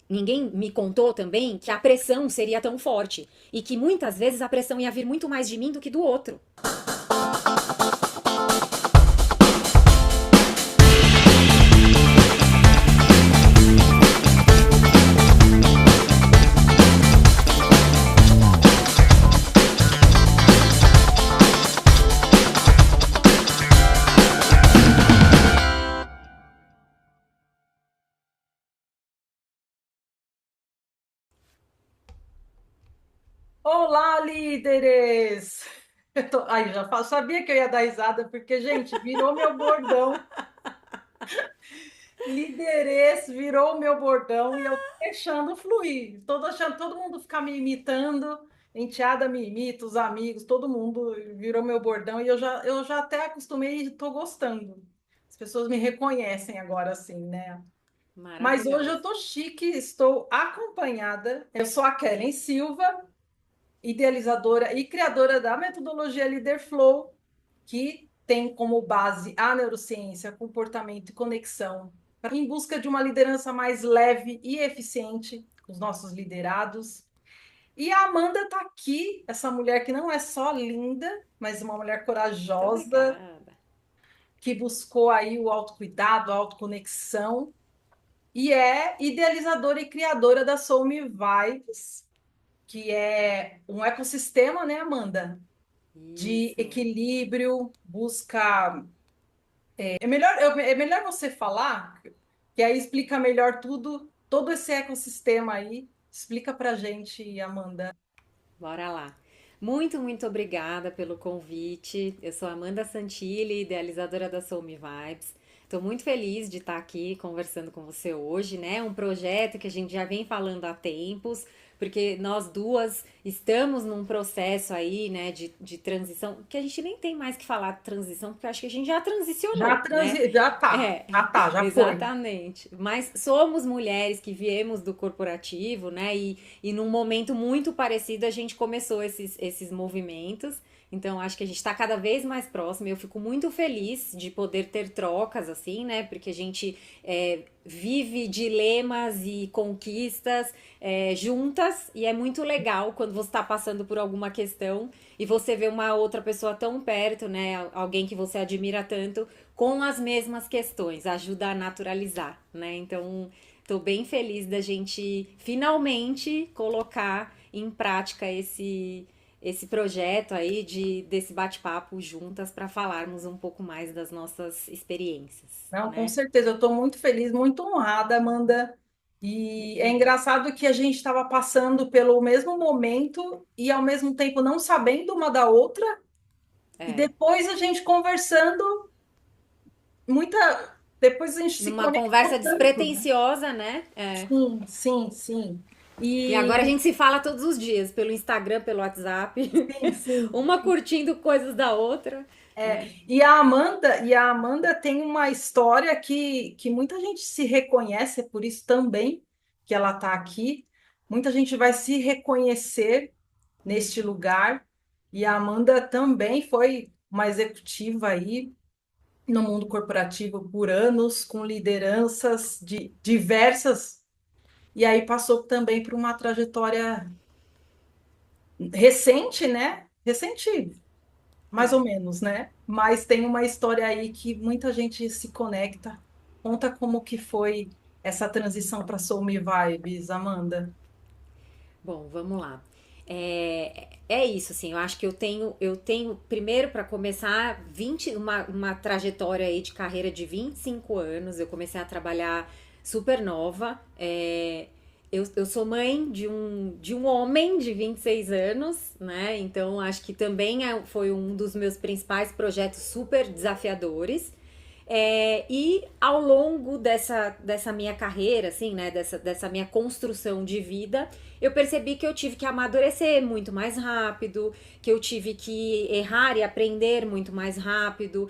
ninguém me contou também que a pressão seria tão forte e que muitas vezes a pressão ia vir muito mais de mim do que do outro. Olá, líderes! Ai, sabia que eu ia dar risada, porque, gente, virou meu bordão. Liderês virou meu bordão e eu tô deixando fluir. Tô deixando todo mundo ficar me imitando. Enteada me imita, os amigos, todo mundo virou meu bordão e eu já até acostumei e tô gostando. As pessoas me reconhecem agora, assim, né? Mas hoje eu Maravilhosa. tô chique, estou acompanhada. Eu sou a Kellen Silva, idealizadora e criadora da metodologia Leader Flow, que tem como base a neurociência, comportamento e conexão, em busca de uma liderança mais leve e eficiente com os nossos liderados. E a Amanda está aqui, essa mulher que não é só linda, mas uma mulher Muito corajosa, obrigada. que buscou aí o autocuidado, a autoconexão, e é idealizadora e criadora da Soul Me Vibes, que é um ecossistema, né, Amanda? De Isso. equilíbrio, busca. É melhor você falar, que aí explica melhor tudo, todo esse ecossistema aí. Explica pra gente, Amanda. Bora lá. Muito, muito obrigada pelo convite. Eu sou Amanda Santilli, idealizadora da Soul Me Vibes. Estou muito feliz de estar aqui conversando com você hoje, né? Um projeto que a gente já vem falando há tempos, porque nós duas estamos num processo aí, né, de transição, que a gente nem tem mais que falar de transição, porque eu acho que a gente já transicionou, né? É, Já foi. exatamente. Mas somos mulheres que viemos do corporativo, né? E num momento muito parecido a gente começou esses movimentos. Então acho que a gente está cada vez mais próximo. Eu fico muito feliz de poder ter trocas assim, né? Porque a gente vive dilemas e conquistas juntas e é muito legal quando você está passando por alguma questão e você vê uma outra pessoa tão perto, né? Alguém que você admira tanto com as mesmas questões, ajuda a naturalizar, né? Então, tô bem feliz da gente finalmente colocar em prática esse projeto aí desse bate-papo juntas para falarmos um pouco mais das nossas experiências, Não, com né? certeza, eu estou muito feliz, muito honrada, Amanda. E é engraçado que a gente estava passando pelo mesmo momento e ao mesmo tempo não sabendo uma da outra, e É. depois a gente conversando, muita. Depois a gente se Numa conectou conversa tanto, né? despretensiosa, né? É. Sim, sim, sim. E agora a E gente se fala todos os dias, pelo Instagram, pelo WhatsApp, sim, sim. uma curtindo coisas da outra, né? E a Amanda tem uma história que muita gente se reconhece, é por isso também que ela está aqui. Muita gente vai se reconhecer neste lugar. E a Amanda também foi uma executiva aí no mundo corporativo por anos, com lideranças de diversas, e aí passou também por uma trajetória recente, né? Recente, mais ou É. menos, né? Mas tem uma história aí que muita gente se conecta. Conta como que foi essa transição para Soul Me Vibes, Amanda. Bom, vamos lá. É isso, assim, eu acho que eu tenho primeiro para começar uma trajetória aí de carreira de 25 anos. Eu comecei a trabalhar super nova. Eu sou mãe de um homem de 26 anos, né? Então acho que também foi um dos meus principais projetos super desafiadores. E ao longo dessa minha carreira, assim, né, dessa minha construção de vida, eu percebi que eu tive que amadurecer muito mais rápido, que eu tive que errar e aprender muito mais rápido.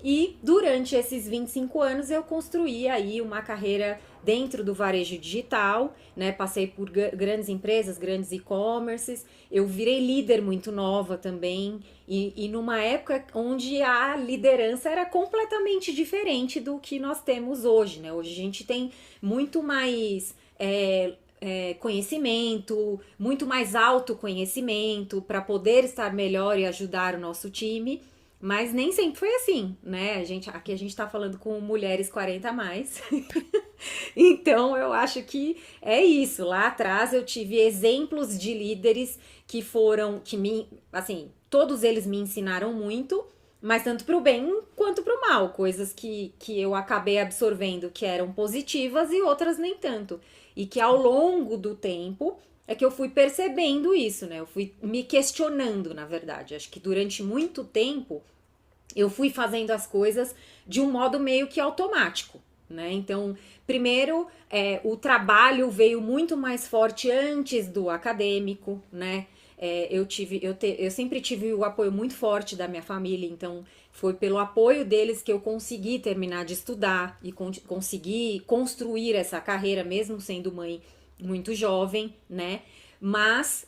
E durante esses 25 anos eu construí aí uma carreira dentro do varejo digital, né? Passei por grandes empresas, grandes e-commerces. Eu virei líder muito nova também e numa época onde a liderança era completamente diferente do que nós temos hoje, né? Hoje a gente tem muito mais conhecimento, muito mais autoconhecimento para poder estar melhor e ajudar o nosso time. Mas nem sempre foi assim, né? Aqui a gente tá falando com mulheres 40 a mais. Então eu acho que é isso. Lá atrás eu tive exemplos de líderes assim, todos eles me ensinaram muito, mas tanto pro bem quanto pro mal. Coisas que eu acabei absorvendo que eram positivas e outras nem tanto. E que ao longo do tempo é que eu fui percebendo isso, né? Eu fui me questionando, na verdade. Acho que durante muito tempo eu fui fazendo as coisas de um modo meio que automático, né? Então, primeiro, o trabalho veio muito mais forte antes do acadêmico, né? Eu sempre tive o apoio muito forte da minha família, então foi pelo apoio deles que eu consegui terminar de estudar e consegui construir essa carreira, mesmo sendo mãe muito jovem, né? Mas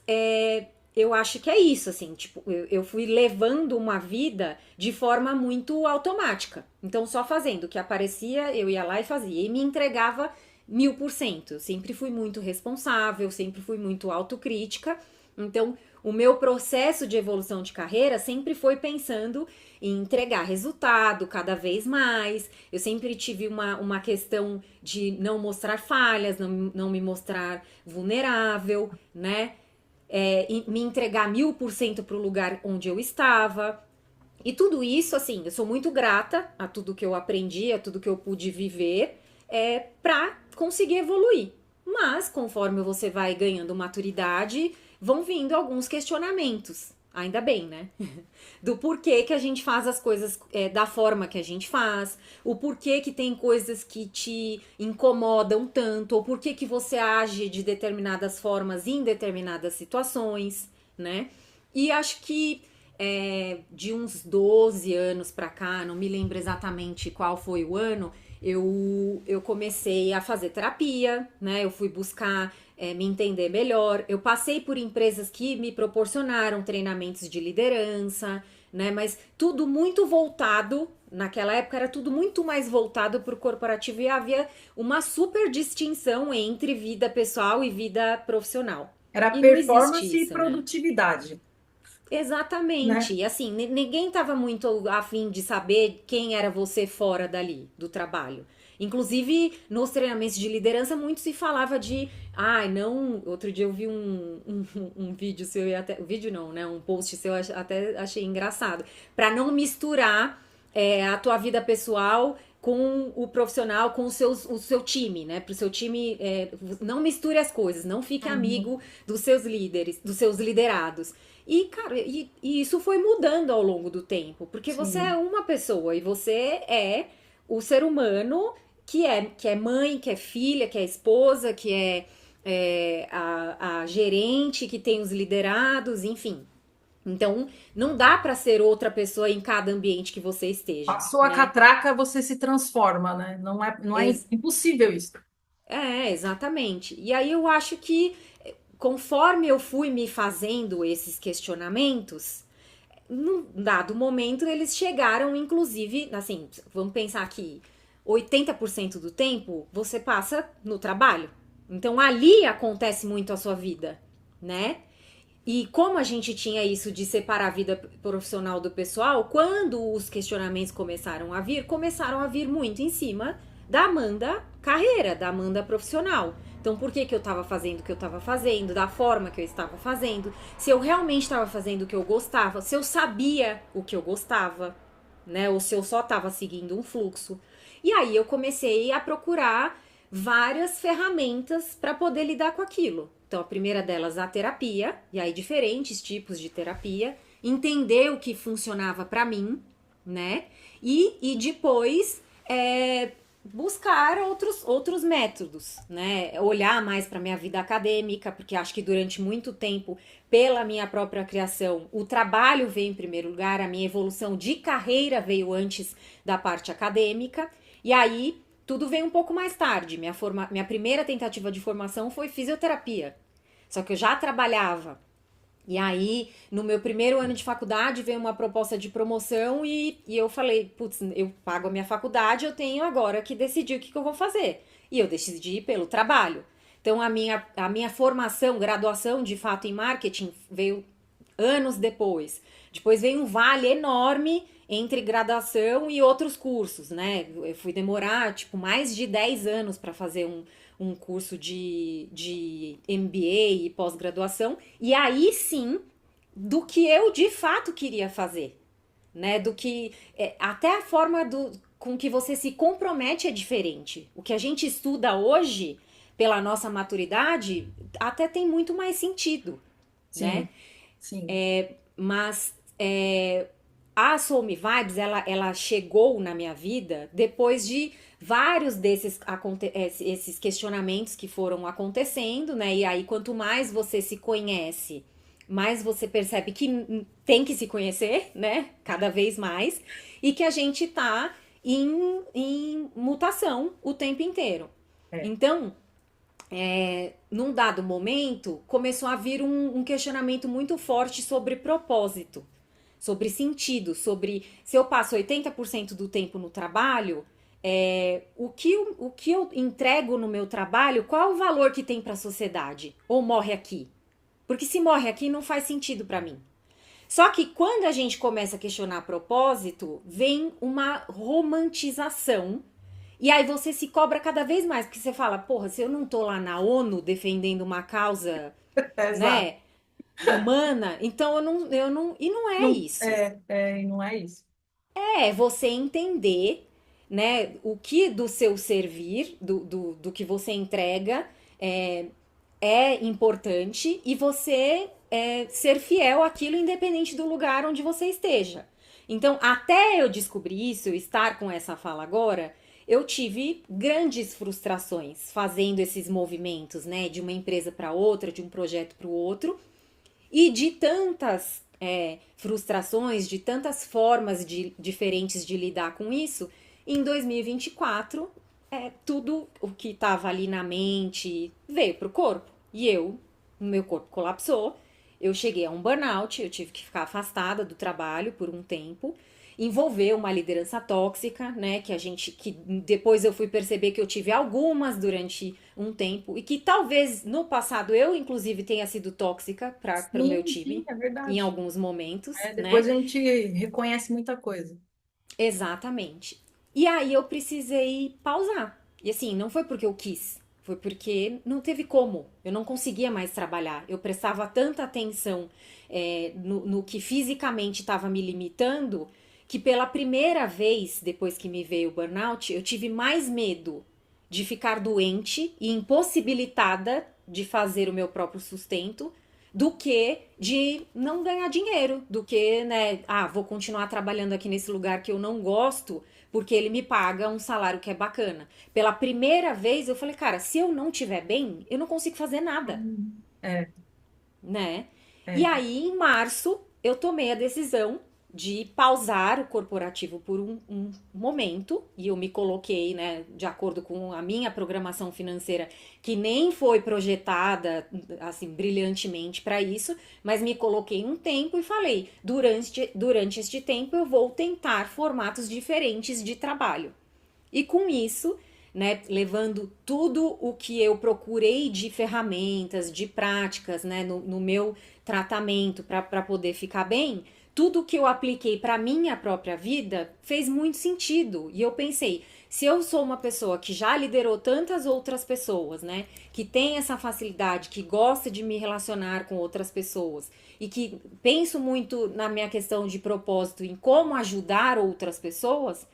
eu acho que é isso, assim, tipo, eu fui levando uma vida de forma muito automática. Então, só fazendo o que aparecia, eu ia lá e fazia. E me entregava 1000%. Eu sempre fui muito responsável, sempre fui muito autocrítica. Então, o meu processo de evolução de carreira sempre foi pensando em entregar resultado cada vez mais. Eu sempre tive uma questão de não mostrar falhas, não me mostrar vulnerável, né? E me entregar 1000% para o lugar onde eu estava. E tudo isso, assim, eu sou muito grata a tudo que eu aprendi, a tudo que eu pude viver, para conseguir evoluir. Mas, conforme você vai ganhando maturidade, vão vindo alguns questionamentos. Ainda bem, né? Do porquê que a gente faz as coisas da forma que a gente faz, o porquê que tem coisas que te incomodam tanto, ou porquê que você age de determinadas formas em determinadas situações, né? E acho que de uns 12 anos pra cá, não me lembro exatamente qual foi o ano, eu comecei a fazer terapia, né? Eu fui buscar me entender melhor. Eu passei por empresas que me proporcionaram treinamentos de liderança, né? Mas tudo muito voltado, naquela época era tudo muito mais voltado para o corporativo e havia uma super distinção entre vida pessoal e vida profissional. Era E não existe performance e isso, né? produtividade, Exatamente. né? E assim, ninguém tava muito afim de saber quem era você fora dali, do trabalho. Inclusive, nos treinamentos de liderança, muito se falava de. Ai, não. Outro dia eu vi um vídeo seu e até. Vídeo não, né? Um post seu, até achei engraçado. Pra não misturar a tua vida pessoal com o profissional, com o seu time, né? Pro seu time. Não misture as coisas, não fique Uhum. amigo dos seus líderes, dos seus liderados. E, cara, e isso foi mudando ao longo do tempo, porque você é Sim. uma pessoa e você é o ser humano que é mãe, que é filha, que é esposa, que a gerente, que tem os liderados, enfim. Então, não dá para ser outra pessoa em cada ambiente que você esteja, Passou a né? catraca, você se transforma, né? Não é Ex impossível isso. exatamente. E aí eu acho que conforme eu fui me fazendo esses questionamentos, num dado momento eles chegaram, inclusive, assim, vamos pensar que 80% do tempo você passa no trabalho. Então ali acontece muito a sua vida, né? E como a gente tinha isso de separar a vida profissional do pessoal, quando os questionamentos começaram a vir muito em cima da Amanda carreira, da Amanda profissional. Então, por que eu estava fazendo o que eu estava fazendo, da forma que eu estava fazendo, se eu realmente estava fazendo o que eu gostava, se eu sabia o que eu gostava, né? Ou se eu só estava seguindo um fluxo. E aí eu comecei a procurar várias ferramentas para poder lidar com aquilo. Então, a primeira delas, a terapia, e aí diferentes tipos de terapia, entender o que funcionava para mim, né? E depois buscar outros métodos, né? Olhar mais para minha vida acadêmica, porque acho que durante muito tempo, pela minha própria criação, o trabalho veio em primeiro lugar, a minha evolução de carreira veio antes da parte acadêmica, e aí tudo veio um pouco mais tarde. Minha primeira tentativa de formação foi fisioterapia. Só que eu já trabalhava. E aí, no meu primeiro ano de faculdade, veio uma proposta de promoção e eu falei, putz, eu pago a minha faculdade, eu tenho agora que decidir o que eu vou fazer. E eu decidi ir pelo trabalho. Então, a minha formação, graduação de fato em marketing veio anos depois. Depois veio um vale enorme entre graduação e outros cursos, né? Eu fui demorar, tipo, mais de 10 anos para fazer um curso de MBA e pós-graduação. E aí sim, do que eu de fato queria fazer, né? Do que até a forma com que você se compromete é diferente. O que a gente estuda hoje, pela nossa maturidade, até tem muito mais sentido, né? Sim, sim. Mas a Soul Me Vibes, ela chegou na minha vida depois de vários esses questionamentos que foram acontecendo, né? E aí, quanto mais você se conhece, mais você percebe que tem que se conhecer, né? Cada vez mais. E que a gente tá em mutação o tempo inteiro. É. Então, num dado momento, começou a vir um questionamento muito forte sobre propósito, sobre sentido, sobre se eu passo 80% do tempo no trabalho, o que eu entrego no meu trabalho, qual é o valor que tem para a sociedade? Ou morre aqui? Porque se morre aqui não faz sentido para mim. Só que quando a gente começa a questionar propósito, vem uma romantização e aí você se cobra cada vez mais, porque você fala, porra, se eu não tô lá na ONU defendendo uma causa, Exato. né, humana, então eu não, e não é Não, isso. e não é isso. É você entender, né, o que do seu servir, do que você entrega é importante e você ser fiel àquilo independente do lugar onde você esteja. Então, até eu descobrir isso, eu estar com essa fala agora, eu tive grandes frustrações fazendo esses movimentos, né, de uma empresa para outra, de um projeto para o outro, e de tantas frustrações, de tantas formas diferentes de lidar com isso. Em 2024, tudo o que estava ali na mente veio pro corpo. E o meu corpo colapsou. Eu cheguei a um burnout, eu tive que ficar afastada do trabalho por um tempo. Envolveu uma liderança tóxica, né? Que depois eu fui perceber que eu tive algumas durante um tempo e que talvez no passado eu, inclusive, tenha sido tóxica para o meu Sim, sim, time é em verdade. alguns momentos, Depois né? a gente reconhece muita coisa. Exatamente. E aí eu precisei pausar. E assim, não foi porque eu quis, foi porque não teve como. Eu não conseguia mais trabalhar. Eu prestava tanta atenção no que fisicamente estava me limitando que pela primeira vez, depois que me veio o burnout, eu tive mais medo de ficar doente e impossibilitada de fazer o meu próprio sustento do que de não ganhar dinheiro, do que, né, vou continuar trabalhando aqui nesse lugar que eu não gosto, porque ele me paga um salário que é bacana. Pela primeira vez eu falei, cara, se eu não tiver bem, eu não consigo fazer nada, É, né? E é. aí, em março, eu tomei a decisão de pausar o corporativo por um momento e eu me coloquei, né, de acordo com a minha programação financeira, que nem foi projetada assim brilhantemente para isso, mas me coloquei um tempo e falei: durante este tempo eu vou tentar formatos diferentes de trabalho. E com isso, né, levando tudo o que eu procurei de ferramentas, de práticas, né, no meu tratamento para poder ficar bem, tudo que eu apliquei para minha própria vida fez muito sentido. E eu pensei, se eu sou uma pessoa que já liderou tantas outras pessoas, né, que tem essa facilidade, que gosta de me relacionar com outras pessoas e que penso muito na minha questão de propósito em como ajudar outras pessoas,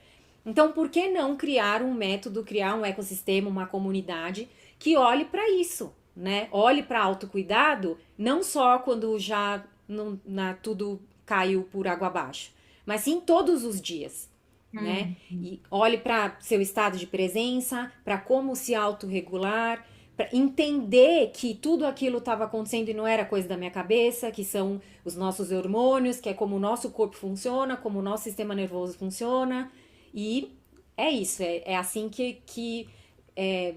então, por que não criar um método, criar um ecossistema, uma comunidade que olhe para isso, né? Olhe para autocuidado, não só quando já tudo caiu por água abaixo, mas sim todos os dias, né? Uhum. E olhe para seu estado de presença, para como se autorregular, para entender que tudo aquilo estava acontecendo e não era coisa da minha cabeça, que são os nossos hormônios, que é como o nosso corpo funciona, como o nosso sistema nervoso funciona, e é isso, é assim que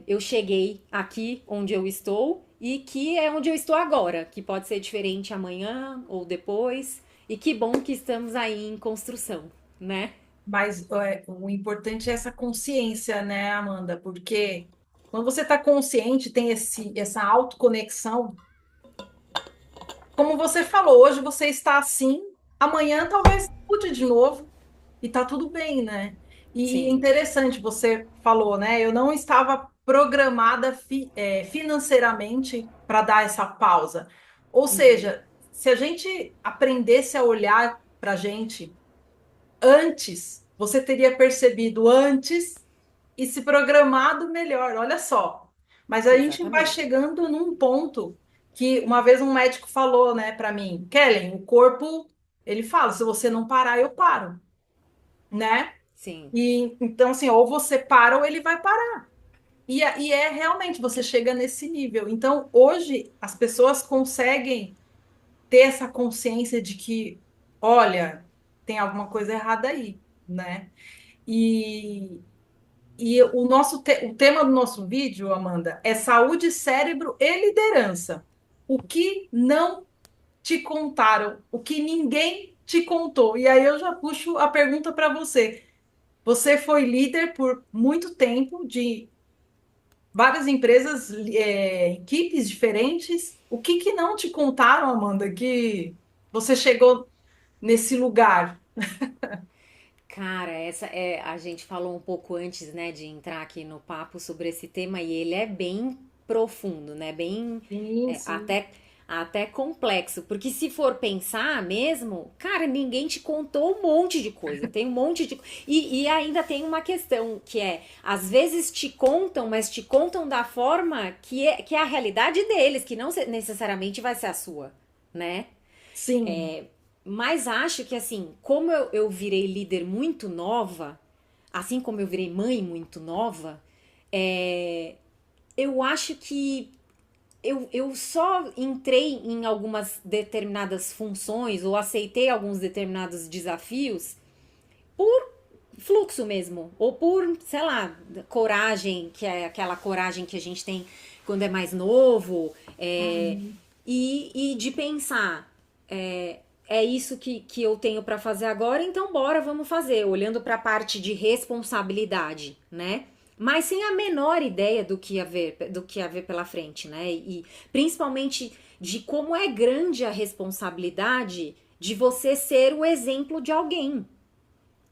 eu cheguei aqui onde eu estou e que é onde eu estou agora, que pode ser diferente amanhã ou depois. E que bom que estamos aí em construção, né? Mas o importante é essa consciência, né, Amanda? Porque Quando você está consciente, tem essa autoconexão, como você falou, hoje você está assim, amanhã talvez mude de novo e tá tudo bem, né? E Sim. interessante, você falou, né? Eu não estava programada financeiramente para dar essa pausa. Ou Uhum. seja, se a gente aprendesse a olhar para a gente antes, você teria percebido antes e se programado melhor, olha só. Mas a gente vai Exatamente. chegando num ponto que uma vez um médico falou, né, para mim, Kellen, o corpo, ele fala, se você não parar, eu paro, né? Sim. E então assim, ou você para ou ele vai parar. E é realmente você chega nesse nível. Então, hoje as pessoas conseguem ter essa consciência de que, olha, tem alguma coisa errada aí, né? E o tema do nosso vídeo, Amanda, é saúde, cérebro e liderança. O que não te contaram, o que ninguém te contou. E aí eu já puxo a pergunta para você. Você foi líder por muito tempo de várias empresas, equipes diferentes. O que que não te contaram, Amanda, que você chegou nesse lugar? Cara, essa é a gente falou um pouco antes, né, de entrar aqui no papo sobre esse tema e ele é bem profundo, né? Bem Sim, é, sim. até complexo, porque se for pensar mesmo, cara, ninguém te contou um monte de coisa, tem um monte de e ainda tem uma questão que é, às vezes te contam, mas te contam da forma que é a realidade deles, que não necessariamente vai ser a sua, né? Sim. Mas acho que assim, como eu virei líder muito nova, assim como eu virei mãe muito nova, eu acho que eu só entrei em algumas determinadas funções ou aceitei alguns determinados desafios por fluxo mesmo, ou por, sei lá, coragem, que é aquela coragem que a gente tem quando é mais novo, Uhum. e de pensar, é isso que eu tenho para fazer agora, então bora, vamos fazer, olhando para a parte de responsabilidade, né? Mas sem a menor ideia do que haver pela frente, né? E principalmente de como é grande a responsabilidade de você ser o exemplo de alguém,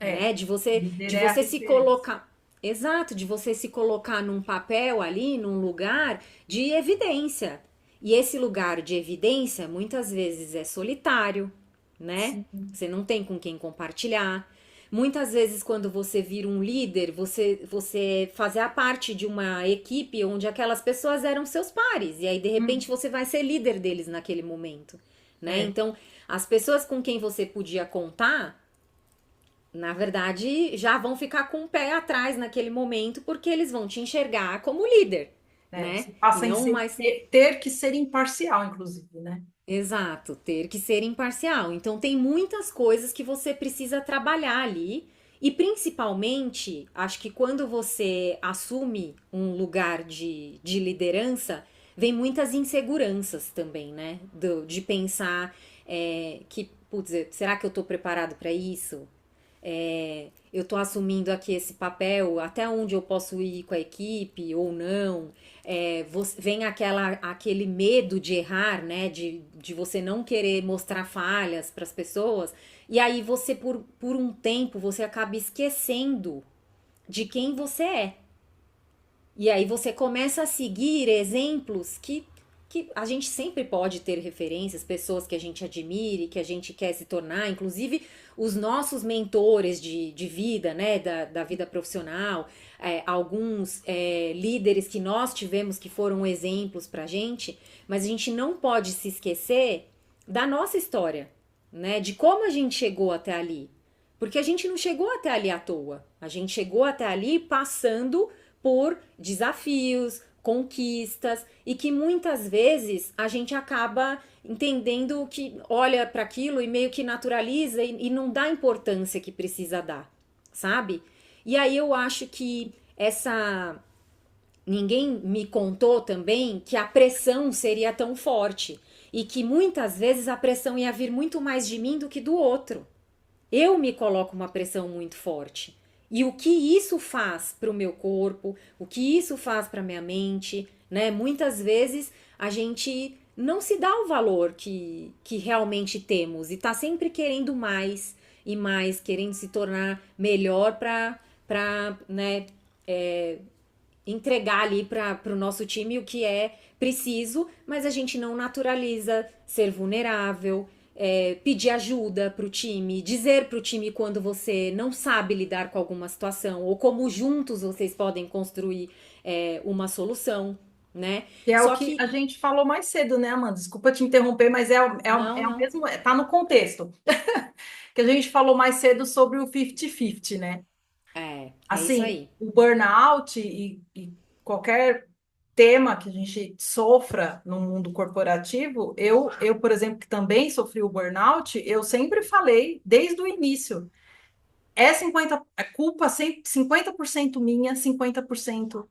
É, né? De você, líder de é a você se referência. colocar, exato, de você se colocar num papel ali, num lugar de evidência. E esse lugar de evidência muitas vezes é solitário, né? Sim. Você não tem com quem compartilhar. Muitas vezes, quando você vira um líder, você fazia parte de uma equipe onde aquelas pessoas eram seus pares. E aí, de repente, Hum, você vai ser líder deles naquele momento, né? é. Então, as pessoas com quem você podia contar na verdade, já vão ficar com o pé atrás naquele momento, porque eles vão te enxergar como líder, É, né? você E passa em não mais. ter que ser imparcial, inclusive, né? Exato, ter que ser imparcial. Então, tem muitas coisas que você precisa trabalhar ali. E principalmente, acho que quando você assume um lugar de liderança, vem muitas inseguranças também, né? De pensar que, putz, será que eu tô preparado para isso? Eu estou assumindo aqui esse papel, até onde eu posso ir com a equipe ou não. Vem aquele medo de errar, né? De você não querer mostrar falhas para as pessoas. E aí você, por um tempo, você acaba esquecendo de quem você é. E aí você começa a seguir exemplos que a gente sempre pode ter referências, pessoas que a gente admire, que a gente quer se tornar, inclusive os nossos mentores de vida, né, da vida profissional, alguns líderes que nós tivemos que foram exemplos pra gente, mas a gente não pode se esquecer da nossa história, né, de como a gente chegou até ali. Porque a gente não chegou até ali à toa. A gente chegou até ali passando por desafios, conquistas e que muitas vezes a gente acaba entendendo que olha para aquilo e meio que naturaliza e não dá a importância que precisa dar, sabe? E aí eu acho que essa ninguém me contou também que a pressão seria tão forte e que muitas vezes a pressão ia vir muito mais de mim do que do outro. Eu me coloco uma pressão muito forte. E o que isso faz para o meu corpo, o que isso faz para minha mente, né? Muitas vezes a gente não se dá o valor que realmente temos e tá sempre querendo mais e mais, querendo se tornar melhor para né, entregar ali para o nosso time o que é preciso, mas a gente não naturaliza ser vulnerável, pedir ajuda para o time, dizer para o time quando você não sabe lidar com alguma situação ou como juntos vocês podem construir uma solução, né? Que é o Só que que a gente falou mais cedo, né, Amanda? Desculpa te interromper, mas não, é o não. mesmo, tá no contexto. Que a gente falou mais cedo sobre o 50-50, né? É isso Assim, aí. o burnout e qualquer tema que a gente sofra no mundo corporativo, por exemplo, que também sofri o burnout, eu sempre falei, desde o início, é culpa 50% minha, 50%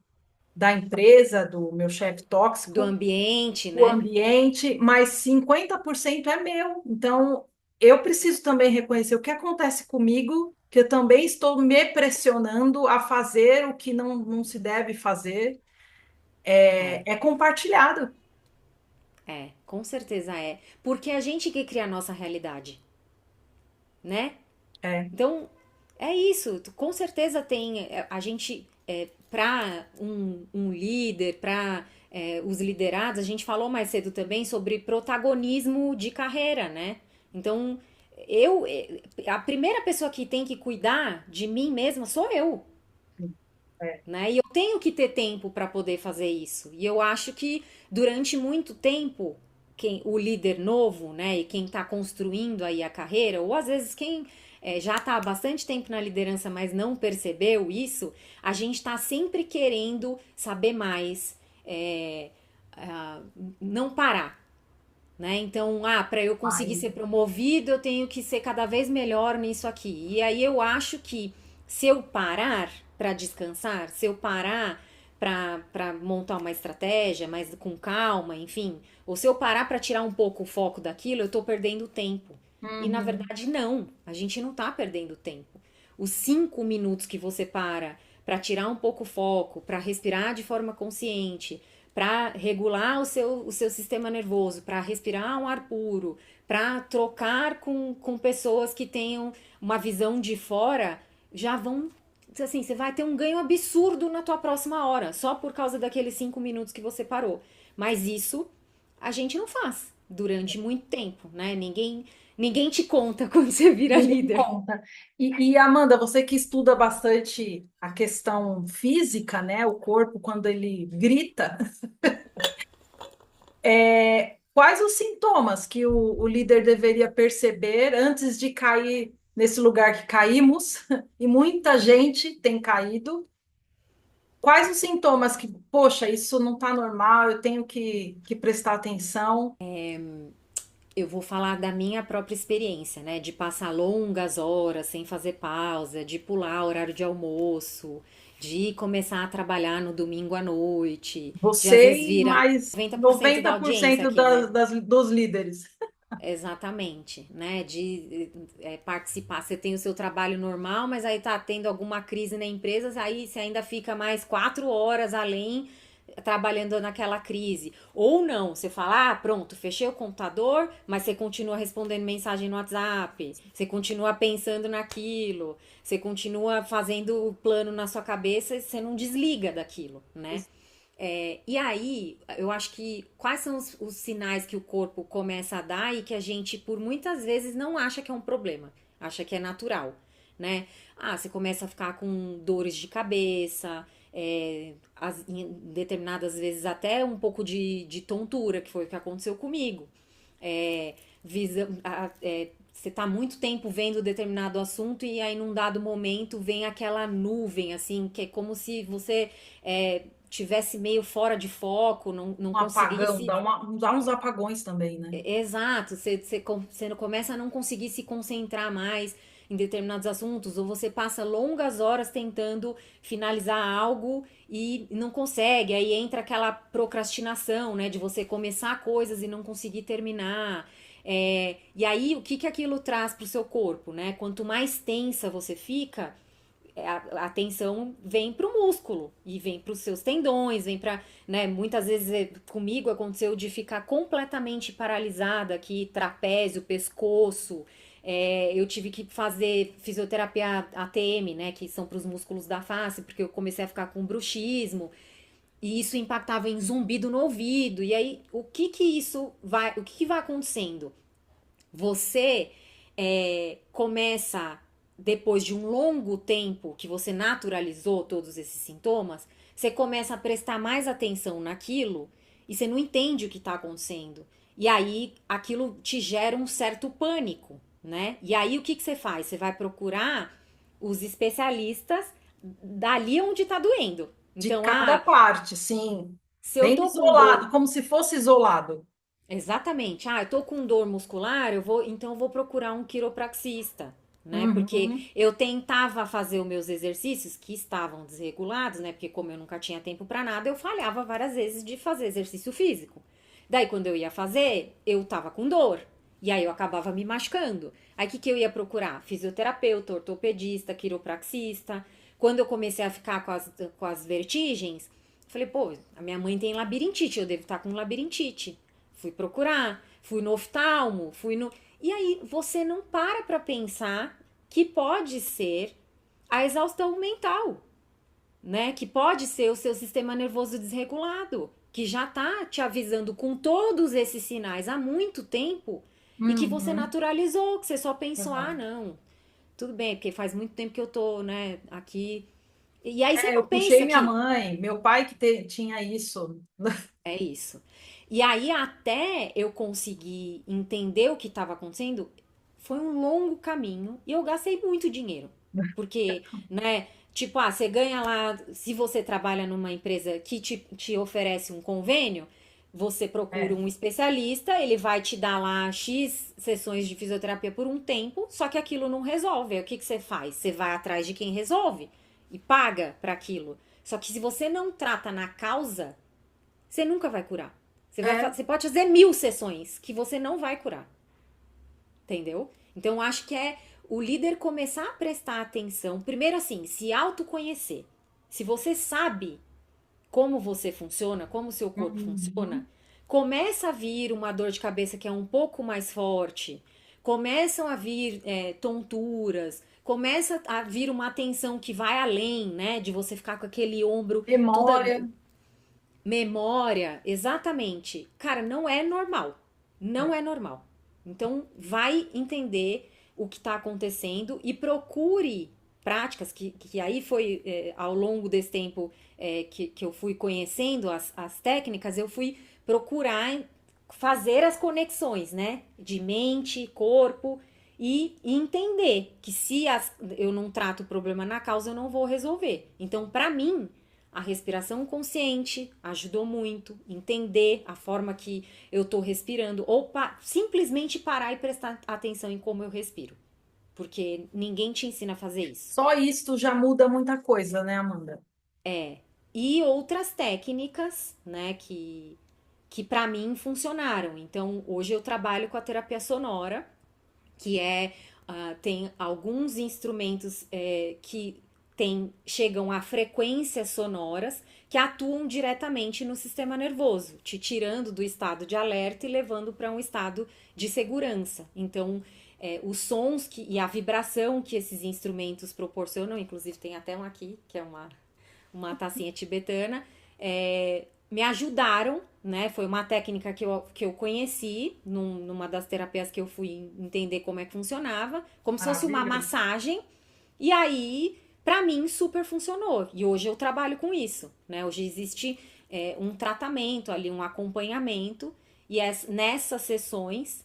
da empresa, do meu chefe Do tóxico, ambiente, o né? ambiente, mas 50% é meu. Então, eu preciso também reconhecer o que acontece comigo, que eu também estou me pressionando a fazer o que não se deve fazer. É, É compartilhado. com certeza é. Porque a gente que cria a nossa realidade, né? É. Então, é isso. Com certeza tem. A gente, para um líder, para os liderados, a gente falou mais cedo também sobre protagonismo de carreira, né? Então, a primeira pessoa que tem que cuidar de mim mesma sou eu, É. né? E eu tenho que ter tempo para poder fazer isso. E eu acho que durante muito tempo, o líder novo, né, e quem está construindo aí a carreira, ou às vezes quem já está há bastante tempo na liderança, mas não percebeu isso, a gente está sempre querendo saber mais, não parar. Né? Então, para eu conseguir Ai, ser promovido, eu tenho que ser cada vez melhor nisso aqui. E aí eu acho que se eu parar para descansar, se eu parar para montar uma estratégia, mas com calma, enfim, ou se eu parar para tirar um pouco o foco daquilo, eu tô perdendo tempo. E na uhum. verdade, não, a gente não tá perdendo tempo. Os 5 minutos que você para tirar um pouco o foco, para respirar de forma consciente, para regular o seu sistema nervoso, para respirar um ar puro, para trocar com pessoas que tenham uma visão de fora, já vão. Assim, você vai ter um ganho absurdo na tua próxima hora, só por causa daqueles 5 minutos que você parou. Mas isso a gente não faz durante muito tempo, né? Ninguém te conta quando você vira Ninguém líder. conta. Amanda, você que estuda bastante a questão física, né? O corpo, quando ele grita, quais os sintomas que o líder deveria perceber antes de cair nesse lugar que caímos? E muita gente tem caído. Quais os sintomas que, poxa, isso não está normal, eu tenho que prestar atenção? Eu vou falar da minha própria experiência, né? De passar longas horas sem fazer pausa, de pular horário de almoço, de começar a trabalhar no domingo à noite, de às Você vezes e virar mais 90% da noventa por audiência cento aqui, né? dos líderes. Exatamente, né? De participar. Você tem o seu trabalho normal, mas aí tá tendo alguma crise na empresa, aí você ainda fica mais 4 horas além trabalhando naquela crise. Ou não, você fala, pronto, fechei o computador, mas você continua respondendo mensagem no WhatsApp, você continua pensando naquilo, você continua fazendo o plano na sua cabeça e você não desliga daquilo, né? E aí, eu acho que quais são os sinais que o corpo começa a dar e que a gente, por muitas vezes, não acha que é um problema, acha que é natural, né? Você começa a ficar com dores de cabeça, em determinadas vezes até um pouco de tontura, que foi o que aconteceu comigo. É, você tá muito tempo vendo determinado assunto e aí num dado momento vem aquela nuvem, assim, que é como se você tivesse meio fora de foco, não Um apagão, conseguisse. dá uns apagões também, né? Exato, você começa a não conseguir se concentrar mais em determinados assuntos, ou você passa longas horas tentando finalizar algo e não consegue, aí entra aquela procrastinação, né, de você começar coisas e não conseguir terminar. E aí, o que aquilo traz para o seu corpo, né? Quanto mais tensa você fica, a atenção vem pro músculo e vem pros seus tendões, vem pra, né, muitas vezes comigo aconteceu de ficar completamente paralisada aqui, trapézio, pescoço. Eu tive que fazer fisioterapia ATM, né, que são para os músculos da face, porque eu comecei a ficar com bruxismo. E isso impactava em zumbido no ouvido. E aí, o que vai acontecendo? Você começa, depois de um longo tempo que você naturalizou todos esses sintomas, você começa a prestar mais atenção naquilo e você não entende o que está acontecendo. E aí, aquilo te gera um certo pânico, né? E aí, o que você faz? Você vai procurar os especialistas dali onde está doendo. De Então, cada parte, sim. se eu Bem tô com isolado, dor. como se fosse isolado. Exatamente. Eu tô com dor muscular, então eu vou procurar um quiropraxista, né? Porque Uhum. eu tentava fazer os meus exercícios que estavam desregulados, né? Porque como eu nunca tinha tempo pra nada, eu falhava várias vezes de fazer exercício físico. Daí quando eu ia fazer, eu tava com dor. E aí eu acabava me machucando. Aí o que eu ia procurar? Fisioterapeuta, ortopedista, quiropraxista. Quando eu comecei a ficar com as vertigens, falei, pô, a minha mãe tem labirintite, eu devo estar com labirintite. Fui procurar, fui no oftalmo, fui no. E aí você não para pensar que pode ser a exaustão mental, né? Que pode ser o seu sistema nervoso desregulado, que já tá te avisando com todos esses sinais há muito tempo e que você Uhum. naturalizou, que você só pensou, ah, Uhum. não, tudo bem, porque faz muito tempo que eu tô, né, aqui. E aí você Eu não puxei pensa minha que mãe, meu pai tinha isso. é isso. E aí, até eu conseguir entender o que estava acontecendo, foi um longo caminho e eu gastei muito dinheiro. Porque, né, tipo, você ganha lá, se você trabalha numa empresa que te oferece um convênio, você procura É, um especialista, ele vai te dar lá X sessões de fisioterapia por um tempo, só que aquilo não resolve. Aí o que você faz? Você vai atrás de quem resolve e paga para aquilo. Só que se você não trata na causa, você nunca vai curar. é, Você pode fazer 1000 sessões que você não vai curar. Entendeu? Então, eu acho que é o líder começar a prestar atenção. Primeiro, assim, se autoconhecer. Se você sabe como você funciona, como o seu corpo funciona, uhum. começa a vir uma dor de cabeça que é um pouco mais forte, começam a vir tonturas, começa a vir uma tensão que vai além, né, de você ficar com aquele ombro toda Memória. memória, exatamente. Cara, não é normal. Não É. é normal. Então, vai entender o que está acontecendo e procure práticas que aí foi ao longo desse tempo que eu fui conhecendo as técnicas, eu fui procurar fazer as conexões, né? De mente, corpo e entender que se eu não trato o problema na causa, eu não vou resolver. Então, para mim, a respiração consciente ajudou muito, entender a forma que eu tô respirando, ou simplesmente parar e prestar atenção em como eu respiro. Porque ninguém te ensina a fazer isso. Só isso já muda muita coisa, né, Amanda? E outras técnicas, né, que para mim funcionaram. Então, hoje eu trabalho com a terapia sonora, que tem alguns instrumentos que chegam a frequências sonoras que atuam diretamente no sistema nervoso, te tirando do estado de alerta e levando para um estado de segurança. Então, os sons e a vibração que esses instrumentos proporcionam, inclusive tem até um aqui, que é uma tacinha tibetana, me ajudaram, né? Foi uma técnica que eu conheci numa das terapias que eu fui entender como é que funcionava, como se fosse uma Maravilhoso. massagem. E aí, pra mim, super funcionou. E hoje eu trabalho com isso, né? Hoje existe um tratamento ali, um acompanhamento. E nessas sessões,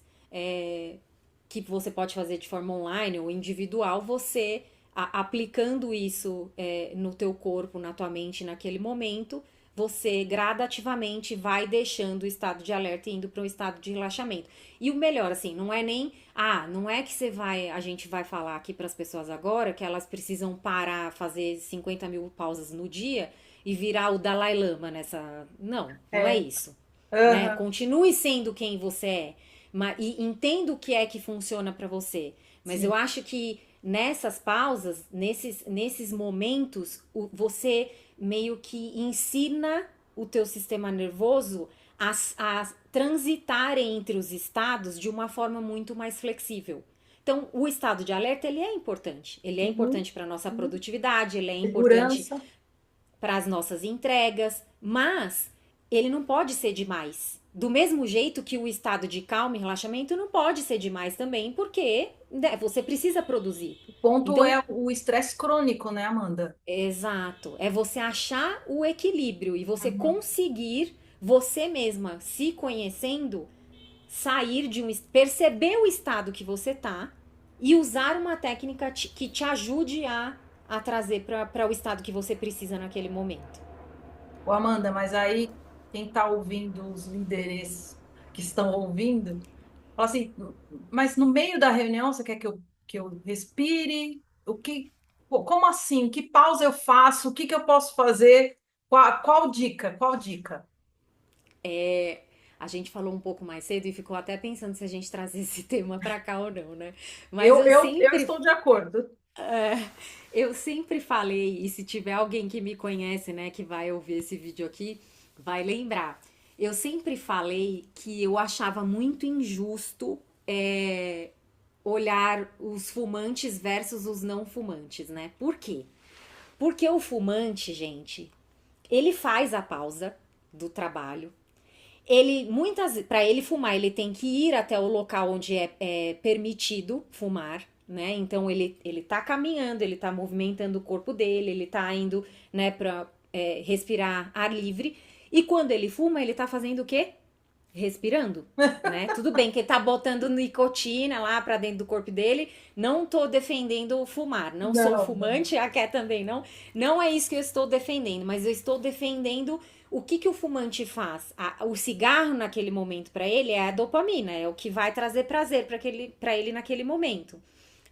que você pode fazer de forma online ou individual, você aplicando isso no teu corpo, na tua mente naquele momento, você gradativamente vai deixando o estado de alerta e indo para um estado de relaxamento. E o melhor, assim, não é nem, não é que a gente vai falar aqui para as pessoas agora que elas precisam parar, fazer 50 mil pausas no dia e virar o Dalai Lama nessa. Não, não é É. isso, né? Aham. Continue sendo quem você é, e entenda o que é que funciona para você. Mas eu Sim. acho que nessas pausas, nesses momentos, você meio que ensina o teu sistema nervoso a transitar entre os estados de uma forma muito mais flexível. Então, o estado de alerta, ele é importante. Ele é Uhum, importante para a nossa uhum. produtividade, ele é importante Segurança. para as nossas entregas, mas ele não pode ser demais. Do mesmo jeito que o estado de calma e relaxamento não pode ser demais também, porque né, você precisa produzir. O ponto Então, é o estresse crônico, né, Amanda? exato, é você achar o equilíbrio e você Uhum. conseguir você mesma se conhecendo sair de perceber o estado que você tá e usar uma técnica que te ajude a trazer para o estado que você precisa naquele momento. Ô, Amanda, mas aí quem está ouvindo, os líderes que estão ouvindo, fala assim, mas no meio da reunião você quer que eu respire? Pô, como assim? Que pausa eu faço? O que que eu posso fazer? Qual dica? Qual dica? A gente falou um pouco mais cedo e ficou até pensando se a gente trazer esse tema para cá ou não, né? Mas Eu estou de acordo. eu sempre falei, e se tiver alguém que me conhece, né, que vai ouvir esse vídeo aqui, vai lembrar. Eu sempre falei que eu achava muito injusto olhar os fumantes versus os não fumantes, né? Por quê? Porque o fumante, gente, ele faz a pausa do trabalho. Ele muitas para ele fumar, ele tem que ir até o local onde é permitido fumar, né? Então ele tá caminhando, ele tá movimentando o corpo dele, ele tá indo, né, para respirar ar livre. E quando ele fuma, ele tá fazendo o quê? Respirando, né? Tudo bem que ele tá botando nicotina lá pra dentro do corpo dele. Não tô defendendo fumar. Não sou Não, não. fumante, a Ké também não. Não é isso que eu estou defendendo, mas eu estou defendendo o que o fumante faz. O cigarro naquele momento para ele é a dopamina, é o que vai trazer prazer para ele naquele momento.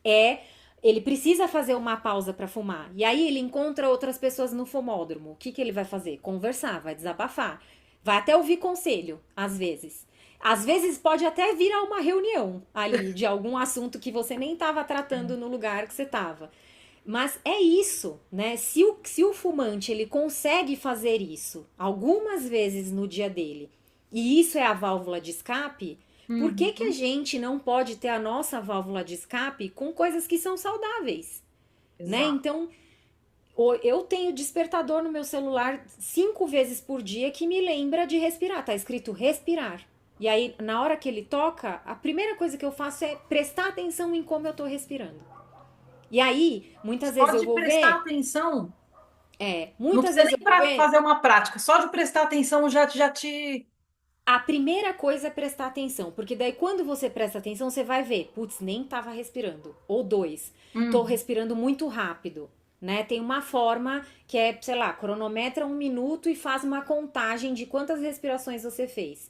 É ele precisa fazer uma pausa para fumar. E aí ele encontra outras pessoas no fumódromo. O que ele vai fazer? Conversar, vai desabafar. Vai até ouvir conselho, às vezes. Às vezes pode até virar uma reunião ali de algum assunto que você nem estava tratando no lugar que você estava. Mas é isso, né? Se o fumante ele consegue fazer isso algumas vezes no dia dele, e isso é a válvula de escape, por que a Uhum. gente não pode ter a nossa válvula de escape com coisas que são saudáveis, né? Exato. Então, eu tenho despertador no meu celular 5 vezes por dia que me lembra de respirar. Tá escrito respirar. E aí, na hora que ele toca, a primeira coisa que eu faço é prestar atenção em como eu tô respirando. E aí, muitas Só vezes eu de vou prestar ver, atenção, não muitas precisa vezes eu nem vou para ver, fazer uma prática, só de prestar atenção já te. a primeira coisa é prestar atenção, porque daí quando você presta atenção, você vai ver, putz, nem tava respirando. Ou dois, tô Hum. respirando muito rápido, né? Tem uma forma que é, sei lá, cronometra 1 minuto e faz uma contagem de quantas respirações você fez.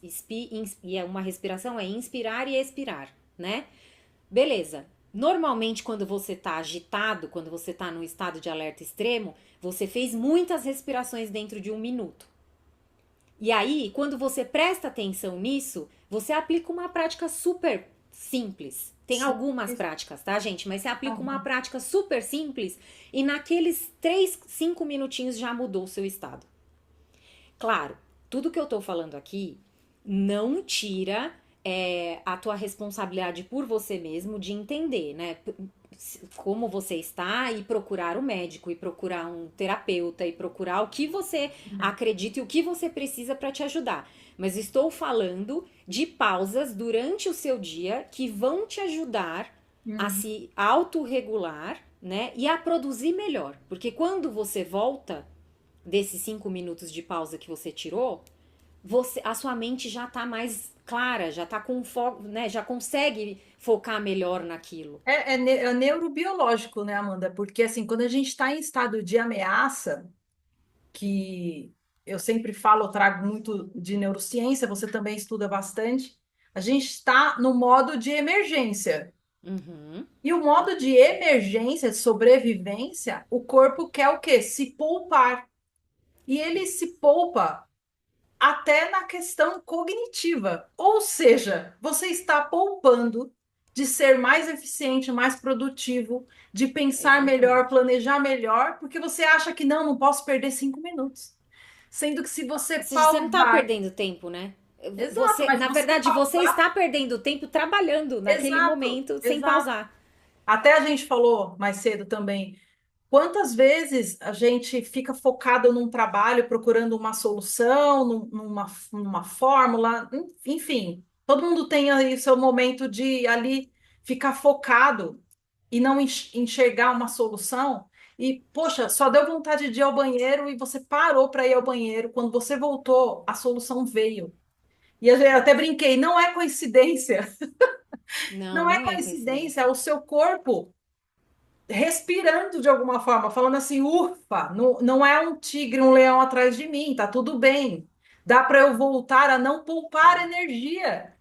E é uma respiração é inspirar e expirar, né? Beleza. Normalmente, quando você tá agitado, quando você tá num estado de alerta extremo, você fez muitas respirações dentro de 1 minuto. E aí, quando você presta atenção nisso, você aplica uma prática super simples. Tem Sim. algumas práticas, tá, gente? Mas você aplica uma Aham. prática super simples e naqueles 3, 5 minutinhos já mudou o seu estado. Claro, tudo que eu tô falando aqui não tira a tua responsabilidade por você mesmo de entender, né? Como você está e procurar um médico e procurar um terapeuta e procurar o que você acredita e o que você precisa para te ajudar. Mas estou falando de pausas durante o seu dia que vão te ajudar a Uhum. se autorregular, né? E a produzir melhor. Porque quando você volta desses 5 minutos de pausa que você tirou, a sua mente já tá mais clara, já tá com foco, né? Já consegue focar melhor naquilo. É neurobiológico, né, Amanda? Porque assim, quando a gente está em estado de ameaça, que eu sempre falo, eu trago muito de neurociência, você também estuda bastante, a gente está no modo de emergência. Uhum. E o modo de emergência, de sobrevivência, o corpo quer o quê? Se poupar. E ele se poupa até na questão cognitiva. Ou seja, você está poupando de ser mais eficiente, mais produtivo, de pensar melhor, Exatamente. planejar melhor, porque você acha que não posso perder 5 minutos. Sendo que se você Você não tá pausar, perdendo tempo, né? exato, Você, mas se na você verdade, você pausar, está perdendo tempo trabalhando naquele exato, momento sem exato. pausar. Até a gente falou mais cedo também. Quantas vezes a gente fica focado num trabalho, procurando uma solução, numa fórmula, enfim, todo mundo tem aí seu momento de ali ficar focado e não enxergar uma solução. E, poxa, só deu vontade de ir ao banheiro e você parou para ir ao banheiro. Quando você voltou, a solução veio. E eu até Isso. brinquei, não é coincidência, Não, não é não é coincidência, é coincidência. o seu corpo respirando de alguma forma, falando assim, ufa, não é um tigre, um leão atrás de mim, tá tudo bem. Dá para eu voltar a não poupar É. energia.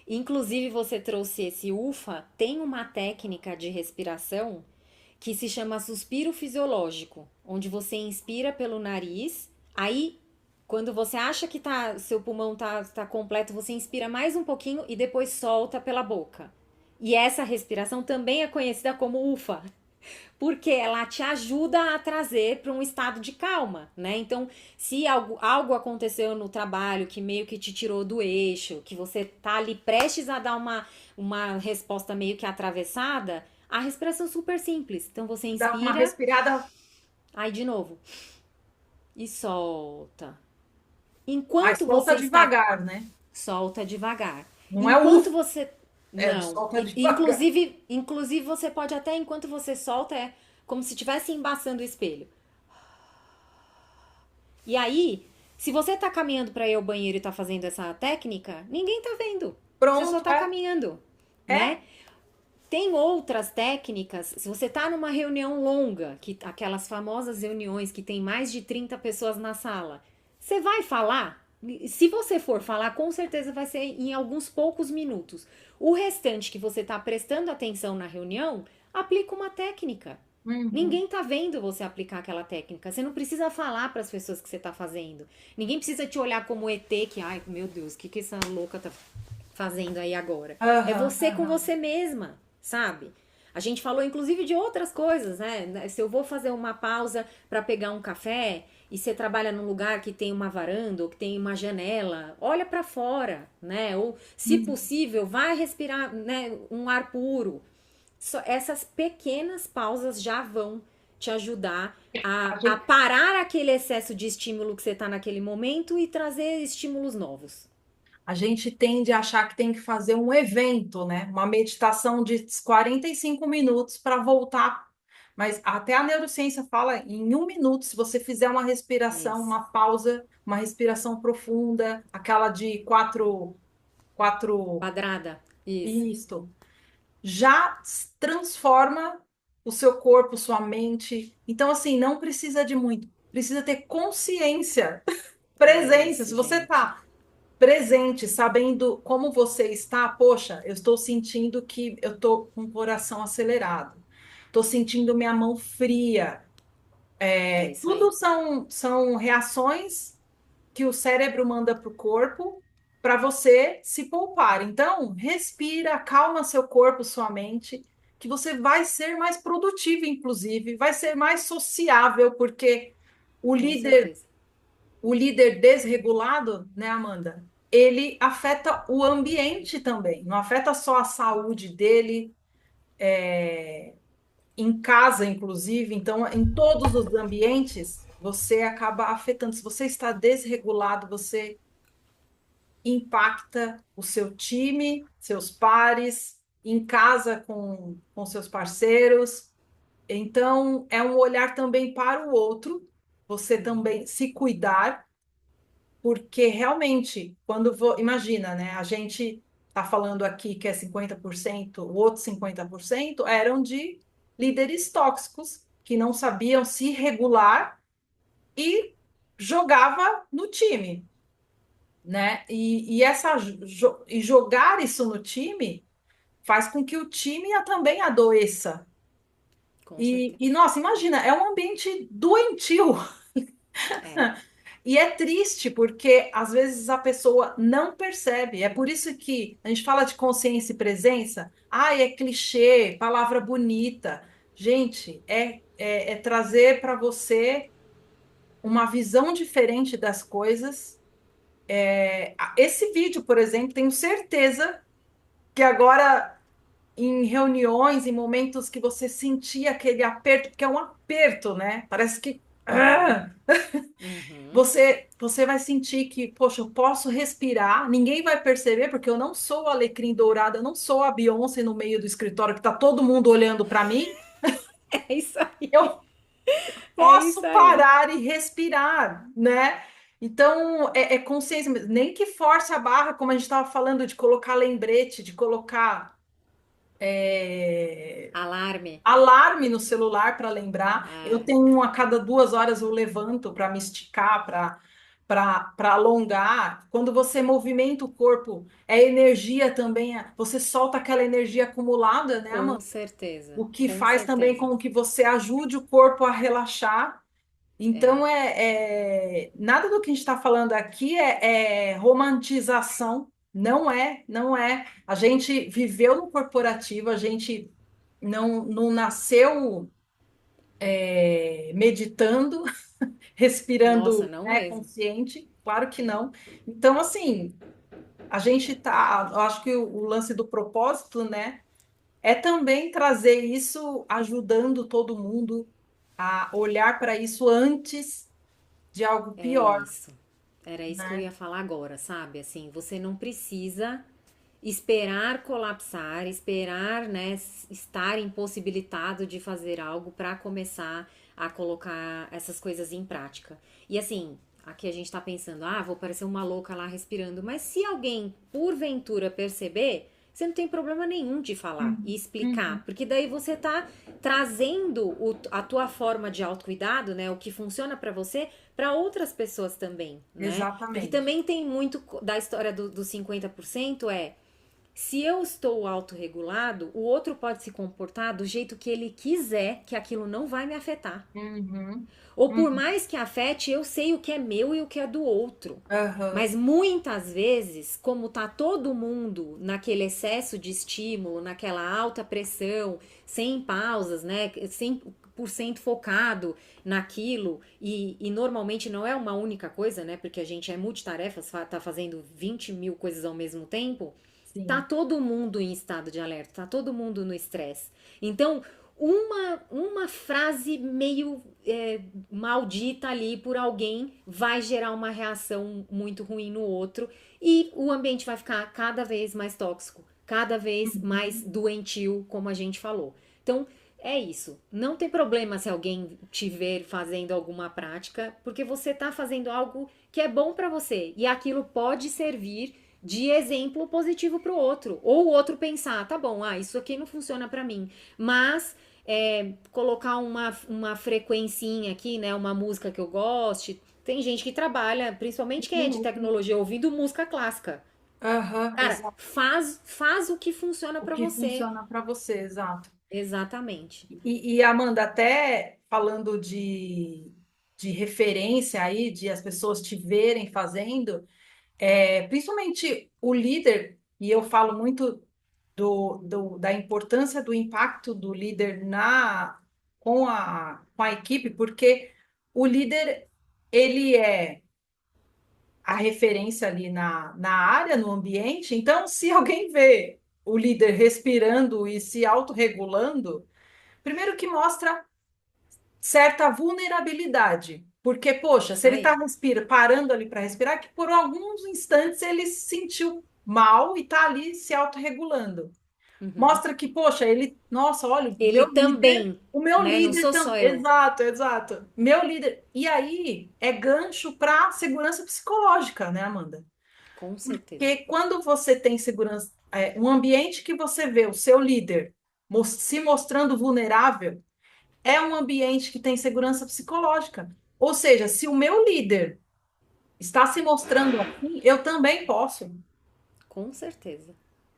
Inclusive, você trouxe esse UFA, tem uma técnica de respiração que se chama suspiro fisiológico, onde você inspira pelo nariz, aí quando você acha que seu pulmão tá completo, você inspira mais um pouquinho e depois solta pela boca. E essa respiração também é conhecida como UFA, porque ela te ajuda a trazer para um estado de calma, né? Então, se algo aconteceu no trabalho que meio que te tirou do eixo, que você tá ali prestes a dar uma resposta meio que atravessada, a respiração é super simples. Então, você Dá uma inspira, respirada, aí de novo, e solta. mas Enquanto solta você está. devagar, né? Solta devagar. Não é Enquanto ufa, você. é Não. solta devagar. Inclusive, você pode até, enquanto você solta, é como se estivesse embaçando o espelho. E aí, se você tá caminhando para ir ao banheiro e tá fazendo essa técnica, ninguém tá vendo. Você só Pronto, tá caminhando, é. né? Tem outras técnicas, se você tá numa reunião longa, que aquelas famosas reuniões que tem mais de 30 pessoas na sala, você vai falar? Se você for falar, com certeza vai ser em alguns poucos minutos. O restante que você tá prestando atenção na reunião, aplica uma técnica. Uhum. Ninguém tá vendo você aplicar aquela técnica. Você não precisa falar para as pessoas que você tá fazendo. Ninguém precisa te olhar como ET, que, ai, meu Deus, o que que essa louca tá fazendo aí agora? É Aham, você com aham. você mesma, sabe? A gente falou inclusive de outras coisas, né? Se eu vou fazer uma pausa para pegar um café e você trabalha num lugar que tem uma varanda ou que tem uma janela, olha para fora, né? Ou, se Uhum. possível, vai respirar, né, um ar puro. Essas pequenas pausas já vão te ajudar A a gente, parar aquele excesso de estímulo que você está naquele momento e trazer estímulos novos. a gente tende a achar que tem que fazer um evento, né? Uma meditação de 45 minutos para voltar. Mas até a neurociência fala em 1 minuto, se você fizer uma respiração, Isso. uma pausa, uma respiração profunda, aquela de quatro, Quadrada. Isso. isto, já transforma o seu corpo, sua mente. Então, assim, não precisa de muito, precisa ter consciência, É presença. Se isso, você gente. está presente, sabendo como você está, poxa, eu estou sentindo que eu estou com o coração acelerado, estou sentindo minha mão fria. É isso Tudo aí. são reações que o cérebro manda para o corpo para você se poupar. Então, respira, acalma seu corpo, sua mente, que você vai ser mais produtivo, inclusive, vai ser mais sociável, porque o Com líder certeza. o líder desregulado, né, Amanda? Ele afeta o ambiente também, não afeta só a saúde dele, em casa, inclusive. Então, em todos os ambientes, você acaba afetando. Se você está desregulado, você impacta o seu time, seus pares, em casa com seus parceiros. Então, é um olhar também para o outro, você Uhum. também se cuidar. Porque realmente, imagina, né? A gente está falando aqui que é 50%, o outro 50% eram de líderes tóxicos que não sabiam se regular e jogava no time, né? E jogar isso no time faz com que o time também adoeça. Com E certeza. nossa, imagina, é um ambiente doentio. É. E é triste porque às vezes a pessoa não percebe. É por isso que a gente fala de consciência e presença. Ai, é clichê, palavra bonita. Gente, é trazer para você uma visão diferente das coisas. Esse vídeo, por exemplo, tenho certeza que agora, em reuniões, em momentos que você sentia aquele aperto, porque é um aperto, né? Parece que. Uhum, Ah! uhum. Você vai sentir que, poxa, eu posso respirar, ninguém vai perceber, porque eu não sou o alecrim dourado, eu não sou a Beyoncé no meio do escritório que está todo mundo olhando para mim. É isso aí. Eu É isso posso aí. parar e respirar, né? Então, é consciência mesmo. Nem que force a barra, como a gente estava falando, de colocar lembrete, de colocar Alarme. alarme no celular para lembrar. Eu É. tenho um a cada 2 horas eu levanto para me esticar, para alongar. Quando você movimenta o corpo, é energia também. Você solta aquela energia acumulada, né, Com Amanda? certeza, O que com faz também certeza. com que você ajude o corpo a relaxar. É, Então, nada do que a gente está falando aqui é romantização. Não é, não é. A gente viveu no corporativo, a gente não nasceu meditando, nossa, respirando, não né, mesmo. consciente, claro que não. Então, assim, a gente tá, eu acho que o lance do propósito, né, é também trazer isso, ajudando todo mundo a olhar para isso antes de algo É pior, isso. Era isso que eu né? ia falar agora, sabe? Assim, você não precisa esperar colapsar, esperar, né, estar impossibilitado de fazer algo para começar a colocar essas coisas em prática. E assim, aqui a gente tá pensando, ah, vou parecer uma louca lá respirando, mas se alguém porventura perceber, você não tem problema nenhum de falar e Uhum, explicar, uhum, porque daí você tá trazendo a tua forma de autocuidado, né, o que funciona para você, para outras pessoas também, né? Porque exatamente. também tem muito da história do 50% se eu estou autorregulado, o outro pode se comportar do jeito que ele quiser, que aquilo não vai me afetar. Uhum, Ou por uhum, mais que afete, eu sei o que é meu e o que é do outro. aham, Mas muitas vezes, como tá todo mundo naquele excesso de estímulo, naquela alta pressão, sem pausas, né? 100% focado naquilo, e normalmente não é uma única coisa, né? Porque a gente é multitarefas, tá fazendo 20 mil coisas ao mesmo tempo. Tá sim. todo mundo em estado de alerta, tá todo mundo no estresse. Então, uma frase meio maldita ali por alguém vai gerar uma reação muito ruim no outro e o ambiente vai ficar cada vez mais tóxico, cada vez mais Uhum. doentio, como a gente falou. Então, é isso. Não tem problema se alguém te ver fazendo alguma prática, porque você tá fazendo algo que é bom para você e aquilo pode servir de exemplo positivo para o outro. Ou o outro pensar, tá bom, isso aqui não funciona para mim, mas colocar uma frequencinha aqui, né? Uma música que eu goste. Tem gente que trabalha, principalmente quem é de Sim. tecnologia, ouvindo música clássica. Aham, Cara, exato. faz o que funciona O para que você. funciona para você, exato. Exatamente. E, Amanda, até falando de referência aí, de as pessoas te verem fazendo, principalmente o líder, e eu falo muito da importância do impacto do líder com a equipe, porque o líder, ele é a referência ali na área, no ambiente. Então, se alguém vê o líder respirando e se autorregulando, primeiro que mostra certa vulnerabilidade. Porque, poxa, se Isso ele está aí. parando ali para respirar, é que por alguns instantes ele se sentiu mal e está ali se autorregulando. Uhum. Mostra que, poxa, ele, nossa, olha, Ele também, o meu né? Não líder sou também. só eu. Exato, exato. Meu líder. E aí é gancho para segurança psicológica, né, Amanda? Com certeza. Porque quando você tem segurança, um ambiente que você vê o seu líder se mostrando vulnerável, é um ambiente que tem segurança psicológica. Ou seja, se o meu líder está se mostrando assim, eu também posso. Com certeza.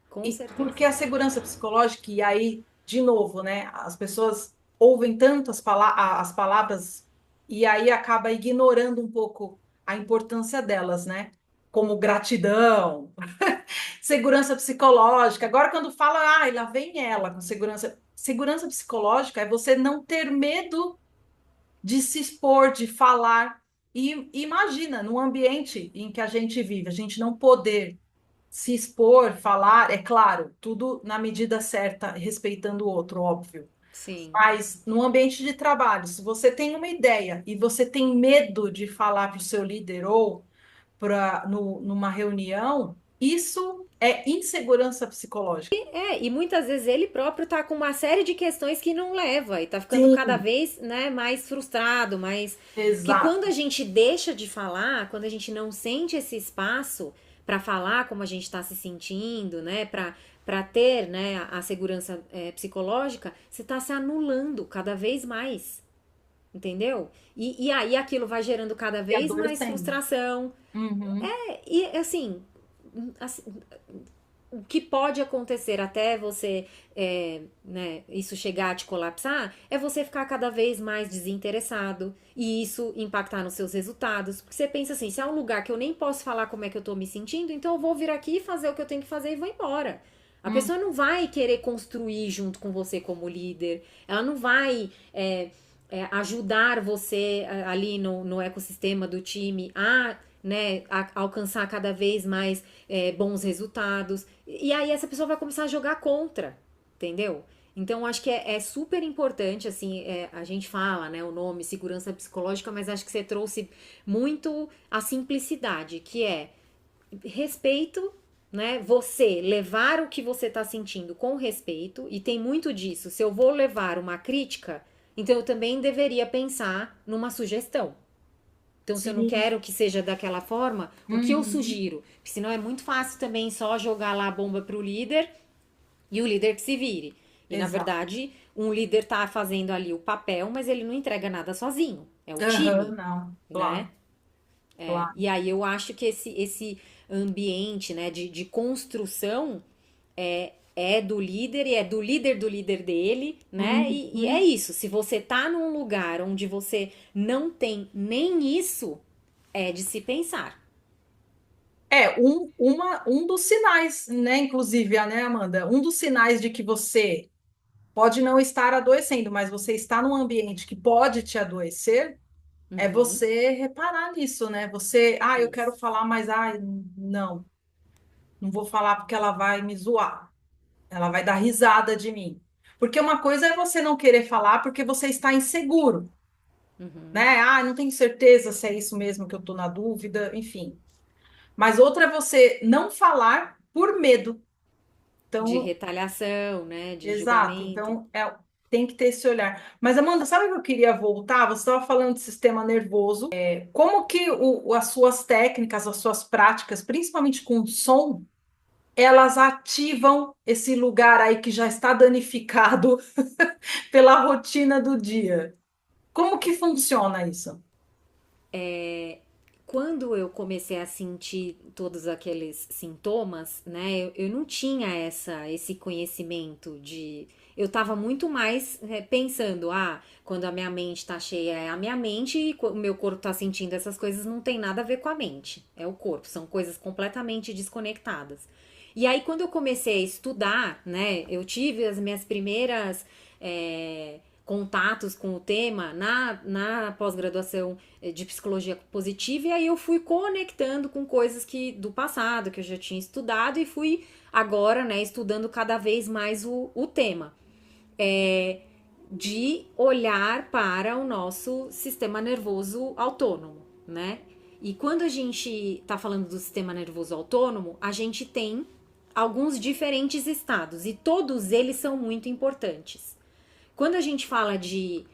Com E porque certeza. a segurança psicológica, e aí, de novo, né, as pessoas ouvem tanto as palavras e aí acaba ignorando um pouco a importância delas, né? Como gratidão, segurança psicológica. Agora, quando fala, lá vem ela com segurança. Segurança psicológica é você não ter medo de se expor, de falar. E imagina, num ambiente em que a gente vive, a gente não poder se expor, falar, é claro, tudo na medida certa, respeitando o outro, óbvio. Sim. Mas no ambiente de trabalho, se você tem uma ideia e você tem medo de falar para o seu líder ou numa reunião, isso é insegurança psicológica. E muitas vezes ele próprio tá com uma série de questões que não leva e tá ficando cada Sim, vez, né, mais frustrado, mais porque quando a exato. gente deixa de falar, quando a gente não sente esse espaço para falar como a gente está se sentindo, né, para ter, né, a segurança psicológica, você tá se anulando cada vez mais, entendeu? E aí aquilo vai gerando cada E vez mais adoecendo. frustração. Uhum. E assim, o que pode acontecer até você, né, isso chegar a te colapsar, é você ficar cada vez mais desinteressado e isso impactar nos seus resultados. Porque você pensa assim, se é um lugar que eu nem posso falar como é que eu tô me sentindo, então eu vou vir aqui fazer o que eu tenho que fazer e vou embora. A Hum. pessoa não vai querer construir junto com você como líder, ela não vai ajudar você ali no ecossistema do time a, né, alcançar cada vez mais bons resultados. E aí essa pessoa vai começar a jogar contra, entendeu? Então acho que é super importante, assim, a gente fala, né, o nome segurança psicológica, mas acho que você trouxe muito a simplicidade, que é respeito, né? Você levar o que você está sentindo com respeito, e tem muito disso. Se eu vou levar uma crítica, então eu também deveria pensar numa sugestão. Então, se eu não Sim. quero que seja daquela forma, o que eu Uhum. sugiro? Porque senão é muito fácil também só jogar lá a bomba pro líder e o líder que se vire. E na Exato. verdade, um líder tá fazendo ali o papel, mas ele não entrega nada sozinho. É o Aham, time, não, né? claro, claro. E aí eu acho que esse ambiente, né, de construção é do líder e é do líder dele, né? E é Uhum. isso. Se você tá num lugar onde você não tem nem isso, é de se pensar. Um dos sinais, né, inclusive, né, Amanda? Um dos sinais de que você pode não estar adoecendo, mas você está num ambiente que pode te adoecer, é Uhum, você reparar nisso, né? Eu quero isso. falar, mas não, não vou falar porque ela vai me zoar, ela vai dar risada de mim. Porque uma coisa é você não querer falar porque você está inseguro, Uhum. né? Não tenho certeza se é isso mesmo que eu estou na dúvida, enfim. Mas outra é você não falar por medo. De Então, retaliação, né? De exato. julgamento. Então, tem que ter esse olhar. Mas, Amanda, sabe o que eu queria voltar? Você estava falando de sistema nervoso. Como que as suas técnicas, as suas práticas, principalmente com som, elas ativam esse lugar aí que já está danificado pela rotina do dia? Como que funciona isso? Quando eu comecei a sentir todos aqueles sintomas, né, eu não tinha esse conhecimento de. Eu tava muito mais pensando, quando a minha mente tá cheia é a minha mente e o meu corpo tá sentindo essas coisas não tem nada a ver com a mente, é o corpo, são coisas completamente desconectadas. E aí, quando eu comecei a estudar, né, eu tive as minhas primeiras contatos com o tema na pós-graduação de psicologia positiva, e aí eu fui conectando com coisas que do passado que eu já tinha estudado e fui agora, né, estudando cada vez mais o tema de olhar para o nosso sistema nervoso autônomo, né? E quando a gente está falando do sistema nervoso autônomo, a gente tem alguns diferentes estados e todos eles são muito importantes. Quando a gente fala de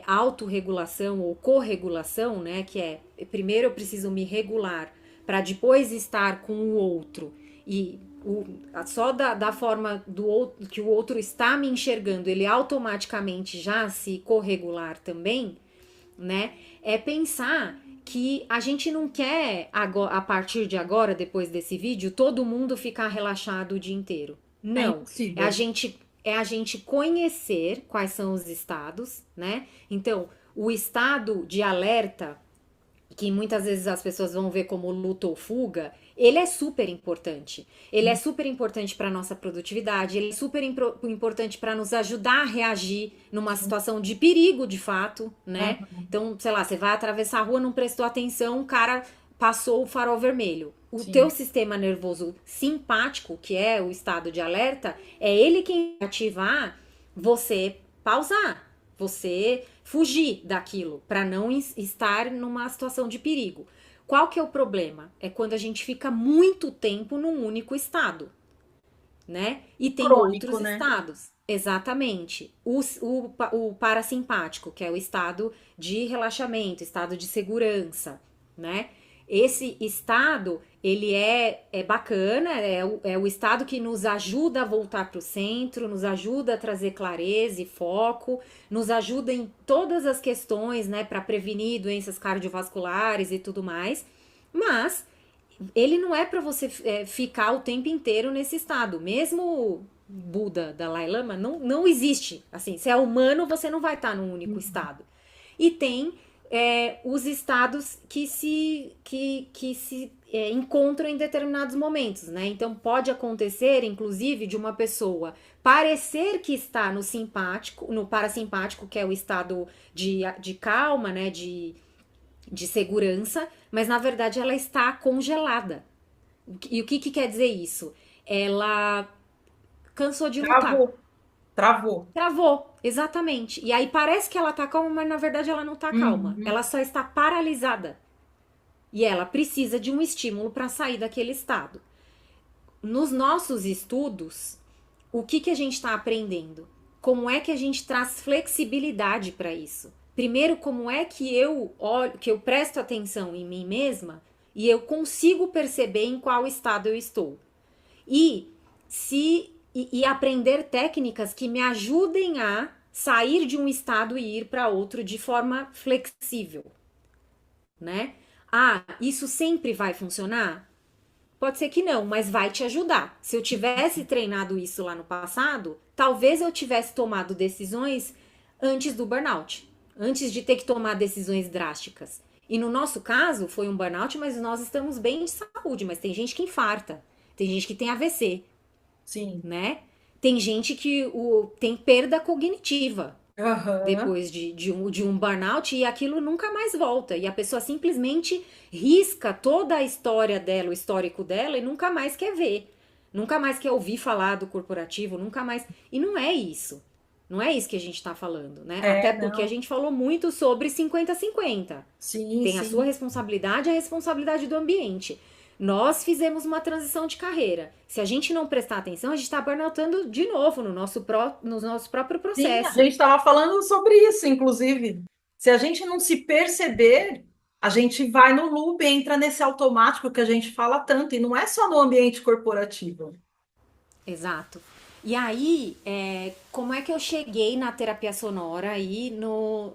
autorregulação ou corregulação, né, que é primeiro eu preciso me regular para depois estar com o outro e só da forma do outro, que o outro está me enxergando, ele automaticamente já se corregular também, né? É pensar que a gente não quer agora, a partir de agora, depois desse vídeo, todo mundo ficar relaxado o dia inteiro. É Não, impossível. é a gente conhecer quais são os estados, né? Então, o estado de alerta que muitas vezes as pessoas vão ver como luta ou fuga, ele é super importante. Ele é super importante para nossa produtividade, ele é super importante para nos ajudar a reagir numa situação de perigo, de fato, né? Uhum. Então, sei lá, você vai atravessar a rua, não prestou atenção, o cara passou o farol vermelho. O teu Sim, sistema nervoso simpático, que é o estado de alerta, é ele quem vai ativar você pausar, você fugir daquilo para não estar numa situação de perigo. Qual que é o problema? É quando a gente fica muito tempo num único estado, né? E tem crônico, outros né? estados. Exatamente. O parasimpático, que é o estado de relaxamento, estado de segurança, né? Esse estado, ele é bacana, é o estado que nos ajuda a voltar para o centro, nos ajuda a trazer clareza e foco, nos ajuda em todas as questões, né, para prevenir doenças cardiovasculares e tudo mais. Mas ele não é para você ficar o tempo inteiro nesse estado. Mesmo Buda, Dalai Lama, não existe. Assim, se é humano, você não vai estar num único Uhum. estado. E tem os estados que se encontram em determinados momentos, né? Então pode acontecer, inclusive, de uma pessoa parecer que está no simpático, no parasimpático, que é o estado de calma, né? De segurança, mas na verdade ela está congelada. E o que quer dizer isso? Ela cansou de lutar. Travou, travou. Travou, exatamente. E aí parece que ela tá calma, mas na verdade ela não tá calma. Uhum. Ela só está paralisada. E ela precisa de um estímulo para sair daquele estado. Nos nossos estudos, o que a gente está aprendendo? Como é que a gente traz flexibilidade para isso? Primeiro, como é que eu olho, que eu presto atenção em mim mesma e eu consigo perceber em qual estado eu estou. E se aprender técnicas que me ajudem a sair de um estado e ir para outro de forma flexível, né? Ah, isso sempre vai funcionar? Pode ser que não, mas vai te ajudar. Se eu tivesse treinado isso lá no passado, talvez eu tivesse tomado decisões antes do burnout, antes de ter que tomar decisões drásticas. E no nosso caso, foi um burnout, mas nós estamos bem de saúde, mas tem gente que infarta, tem gente que tem AVC, Sim. né? Tem gente que tem perda cognitiva Aham. depois de um burnout e aquilo nunca mais volta. E a pessoa simplesmente risca toda a história dela, o histórico dela, e nunca mais quer ver. Nunca mais quer ouvir falar do corporativo, nunca mais. E não é isso. Não é isso que a gente está falando, né? Até É, porque a não. gente falou muito sobre 50-50. Sim, Tem a sua sim. responsabilidade e a responsabilidade do ambiente. Nós fizemos uma transição de carreira. Se a gente não prestar atenção, a gente está burnoutando de novo no nosso próprio Sim, a processo. gente estava falando sobre isso, inclusive. Se a gente não se perceber, a gente vai no loop, entra nesse automático que a gente fala tanto, e não é só no ambiente corporativo. Exato. E aí, como é que eu cheguei na terapia sonora e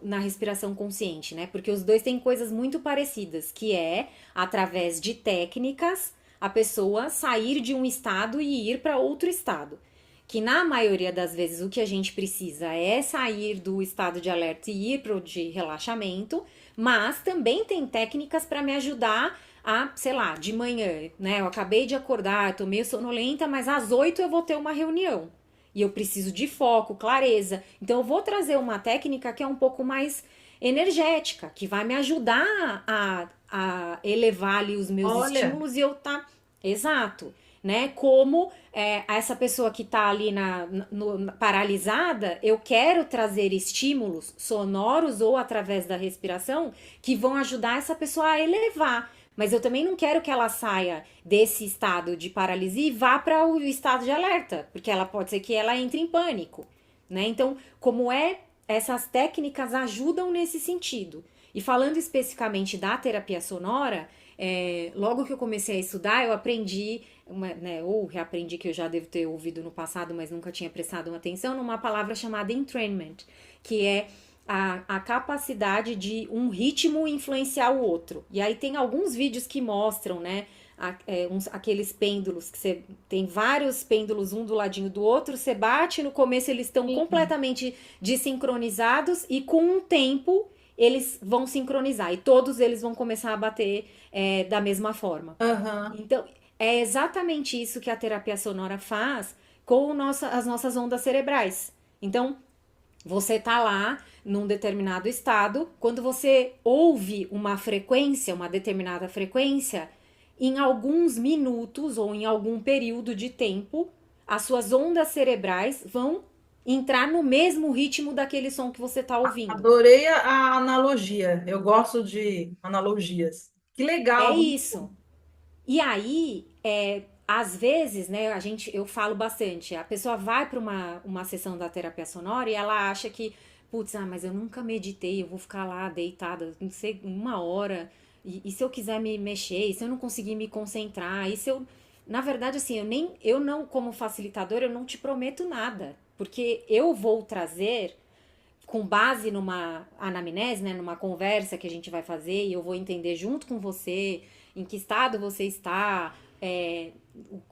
na respiração consciente, né? Porque os dois têm coisas muito parecidas, que é, através de técnicas, a pessoa sair de um estado e ir para outro estado. Que na maioria das vezes o que a gente precisa é sair do estado de alerta e ir para o de relaxamento, mas também tem técnicas para me ajudar a, sei lá, de manhã, né? Eu acabei de acordar, tô meio sonolenta, mas às 8 eu vou ter uma reunião. E eu preciso de foco, clareza. Então eu vou trazer uma técnica que é um pouco mais energética, que vai me ajudar a elevar ali os meus Olha, estímulos e eu tá. Exato. Né? Como essa pessoa que tá ali paralisada, eu quero trazer estímulos sonoros ou através da respiração que vão ajudar essa pessoa a elevar. Mas eu também não quero que ela saia desse estado de paralisia e vá para o estado de alerta, porque ela pode ser que ela entre em pânico, né? Então, essas técnicas ajudam nesse sentido. E falando especificamente da terapia sonora, logo que eu comecei a estudar, eu aprendi, né, ou reaprendi que eu já devo ter ouvido no passado, mas nunca tinha prestado atenção, numa palavra chamada entrainment, que é a capacidade de um ritmo influenciar o outro. E aí tem alguns vídeos que mostram, né? Aqueles pêndulos que você tem vários pêndulos um do ladinho do outro, você bate, no começo eles estão sim. completamente desincronizados e com um tempo eles vão sincronizar e todos eles vão começar a bater da mesma forma. Aham. Então, é exatamente isso que a terapia sonora faz com as nossas ondas cerebrais. Então, você tá lá num determinado estado, quando você ouve uma frequência, uma determinada frequência, em alguns minutos ou em algum período de tempo, as suas ondas cerebrais vão entrar no mesmo ritmo daquele som que você tá ouvindo. Adorei a analogia. Eu gosto de analogias. Que É legal. isso. E aí, às vezes, né, eu falo bastante, a pessoa vai para uma sessão da terapia sonora e ela acha que, putz, mas eu nunca meditei, eu vou ficar lá deitada, não sei, 1 hora, e se eu quiser me mexer, e se eu não conseguir me concentrar, e se eu. Na verdade, assim, eu não, como facilitador, eu não te prometo nada, porque eu vou trazer com base numa anamnese, né, numa conversa que a gente vai fazer, e eu vou entender junto com você em que estado você está,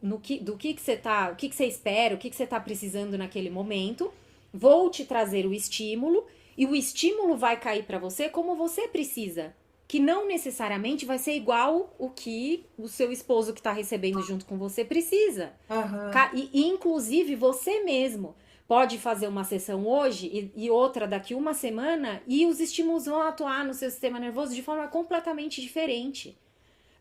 do que você tá, o que você espera, o que você está precisando naquele momento. Vou te trazer o estímulo e o estímulo vai cair para você como você precisa, que não necessariamente vai ser igual o que o seu esposo que está recebendo junto com você precisa. Aham. E inclusive você mesmo pode fazer uma sessão hoje e outra daqui 1 semana e os estímulos vão atuar no seu sistema nervoso de forma completamente diferente.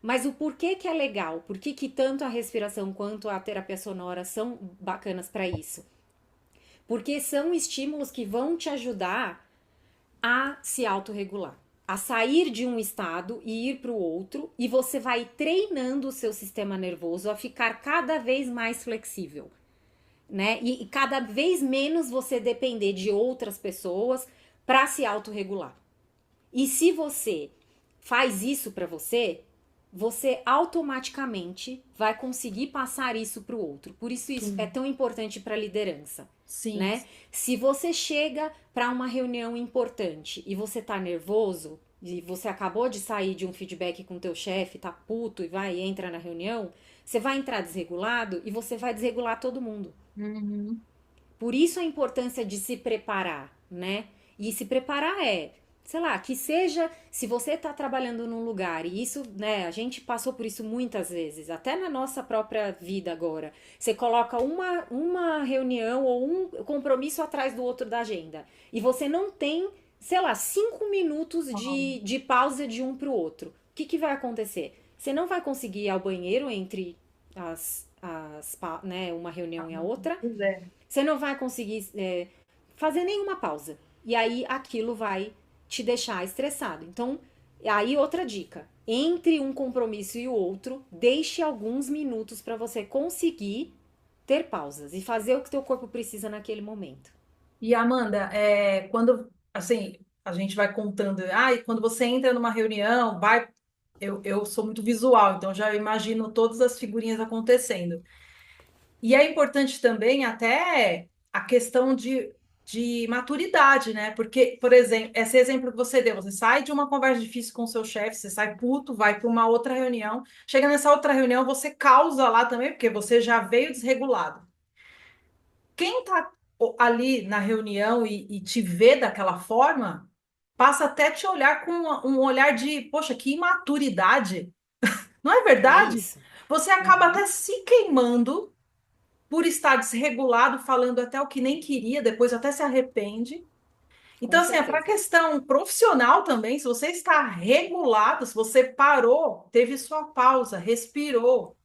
Mas o porquê que é legal? Por que tanto a respiração quanto a terapia sonora são bacanas para isso? Porque são estímulos que vão te ajudar a se autorregular, a sair de um estado e ir para o outro, e você vai treinando o seu sistema nervoso a ficar cada vez mais flexível, né? E cada vez menos você depender de outras pessoas para se autorregular. E se você faz isso para você, você automaticamente vai conseguir passar isso para o outro. Por isso é Sim, tão importante para a liderança, sim. né? Se você chega para uma reunião importante e você tá nervoso, e você acabou de sair de um feedback com teu chefe, tá puto e vai e entra na reunião, você vai entrar desregulado e você vai desregular todo mundo. Uhum. Por isso a importância de se preparar, né? E se preparar sei lá, que seja, se você está trabalhando num lugar, e isso, né, a gente passou por isso muitas vezes, até na nossa própria vida agora. Você coloca uma reunião ou um compromisso atrás do outro da agenda, e você não tem, sei lá, 5 minutos de pausa de um para o outro. O que vai acontecer? Você não vai conseguir ir ao banheiro entre né, uma reunião e a outra, Pois é. você não vai conseguir fazer nenhuma pausa. E aí aquilo vai te deixar estressado. Então, aí outra dica. Entre um compromisso e o outro, deixe alguns minutos para você conseguir ter pausas e fazer o que teu corpo precisa naquele momento. E Amanda, quando assim a gente vai contando, e quando você entra numa reunião, eu sou muito visual, então já imagino todas as figurinhas acontecendo. E é importante também até a questão de maturidade, né? Porque, por exemplo, esse exemplo que você deu, você sai de uma conversa difícil com o seu chefe, você sai puto, vai para uma outra reunião, chega nessa outra reunião, você causa lá também, porque você já veio desregulado. Quem está ali na reunião e te vê daquela forma, passa até te olhar com um olhar de, poxa, que imaturidade. Não é É verdade? isso. Você acaba Uhum, até se queimando por estar desregulado, falando até o que nem queria, depois até se arrepende. com Então, assim, é para a certeza. questão profissional também, se você está regulado, se você parou, teve sua pausa, respirou,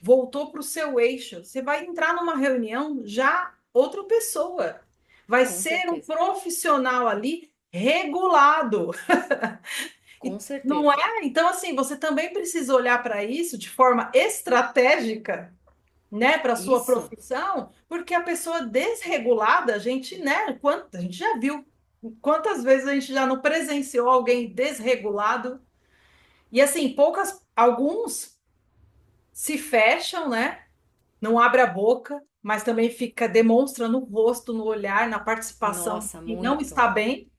voltou para o seu eixo, você vai entrar numa reunião já outra pessoa. Vai Com ser um certeza. profissional ali regulado. Com Não certeza. é? Então, assim, você também precisa olhar para isso de forma estratégica, né, para sua Isso. profissão, porque a pessoa desregulada, a gente, né, a gente já viu quantas vezes a gente já não presenciou alguém desregulado. E assim, alguns se fecham, né? Não abre a boca, mas também fica demonstra no rosto, no olhar, na participação Nossa, que não muito. está bem.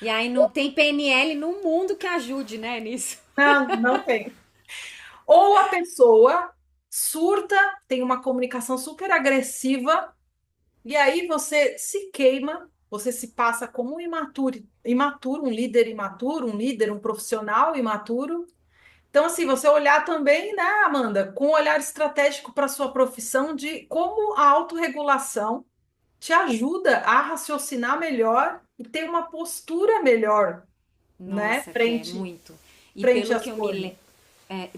E aí não tem PNL no mundo que ajude, né, nisso. Não, não tem. Ou a pessoa surta, tem uma comunicação super agressiva, e aí você se queima, você se passa como um imaturo, um líder imaturo, um líder, um profissional imaturo. Então, assim, você olhar também, né, Amanda, com um olhar estratégico para a sua profissão de como a autorregulação te ajuda a raciocinar melhor e ter uma postura melhor, né, Nossa, é muito. E frente pelo às que eu me coisas. le-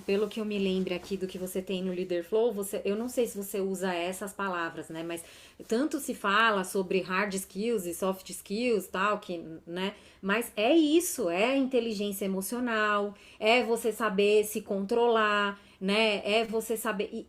pelo que eu me lembro aqui do que você tem no Leader Flow, eu não sei se você usa essas palavras, né? Mas tanto se fala sobre hard skills e soft skills, tal, que, né? Mas é isso, é inteligência emocional, é você saber se controlar, né? É você saber.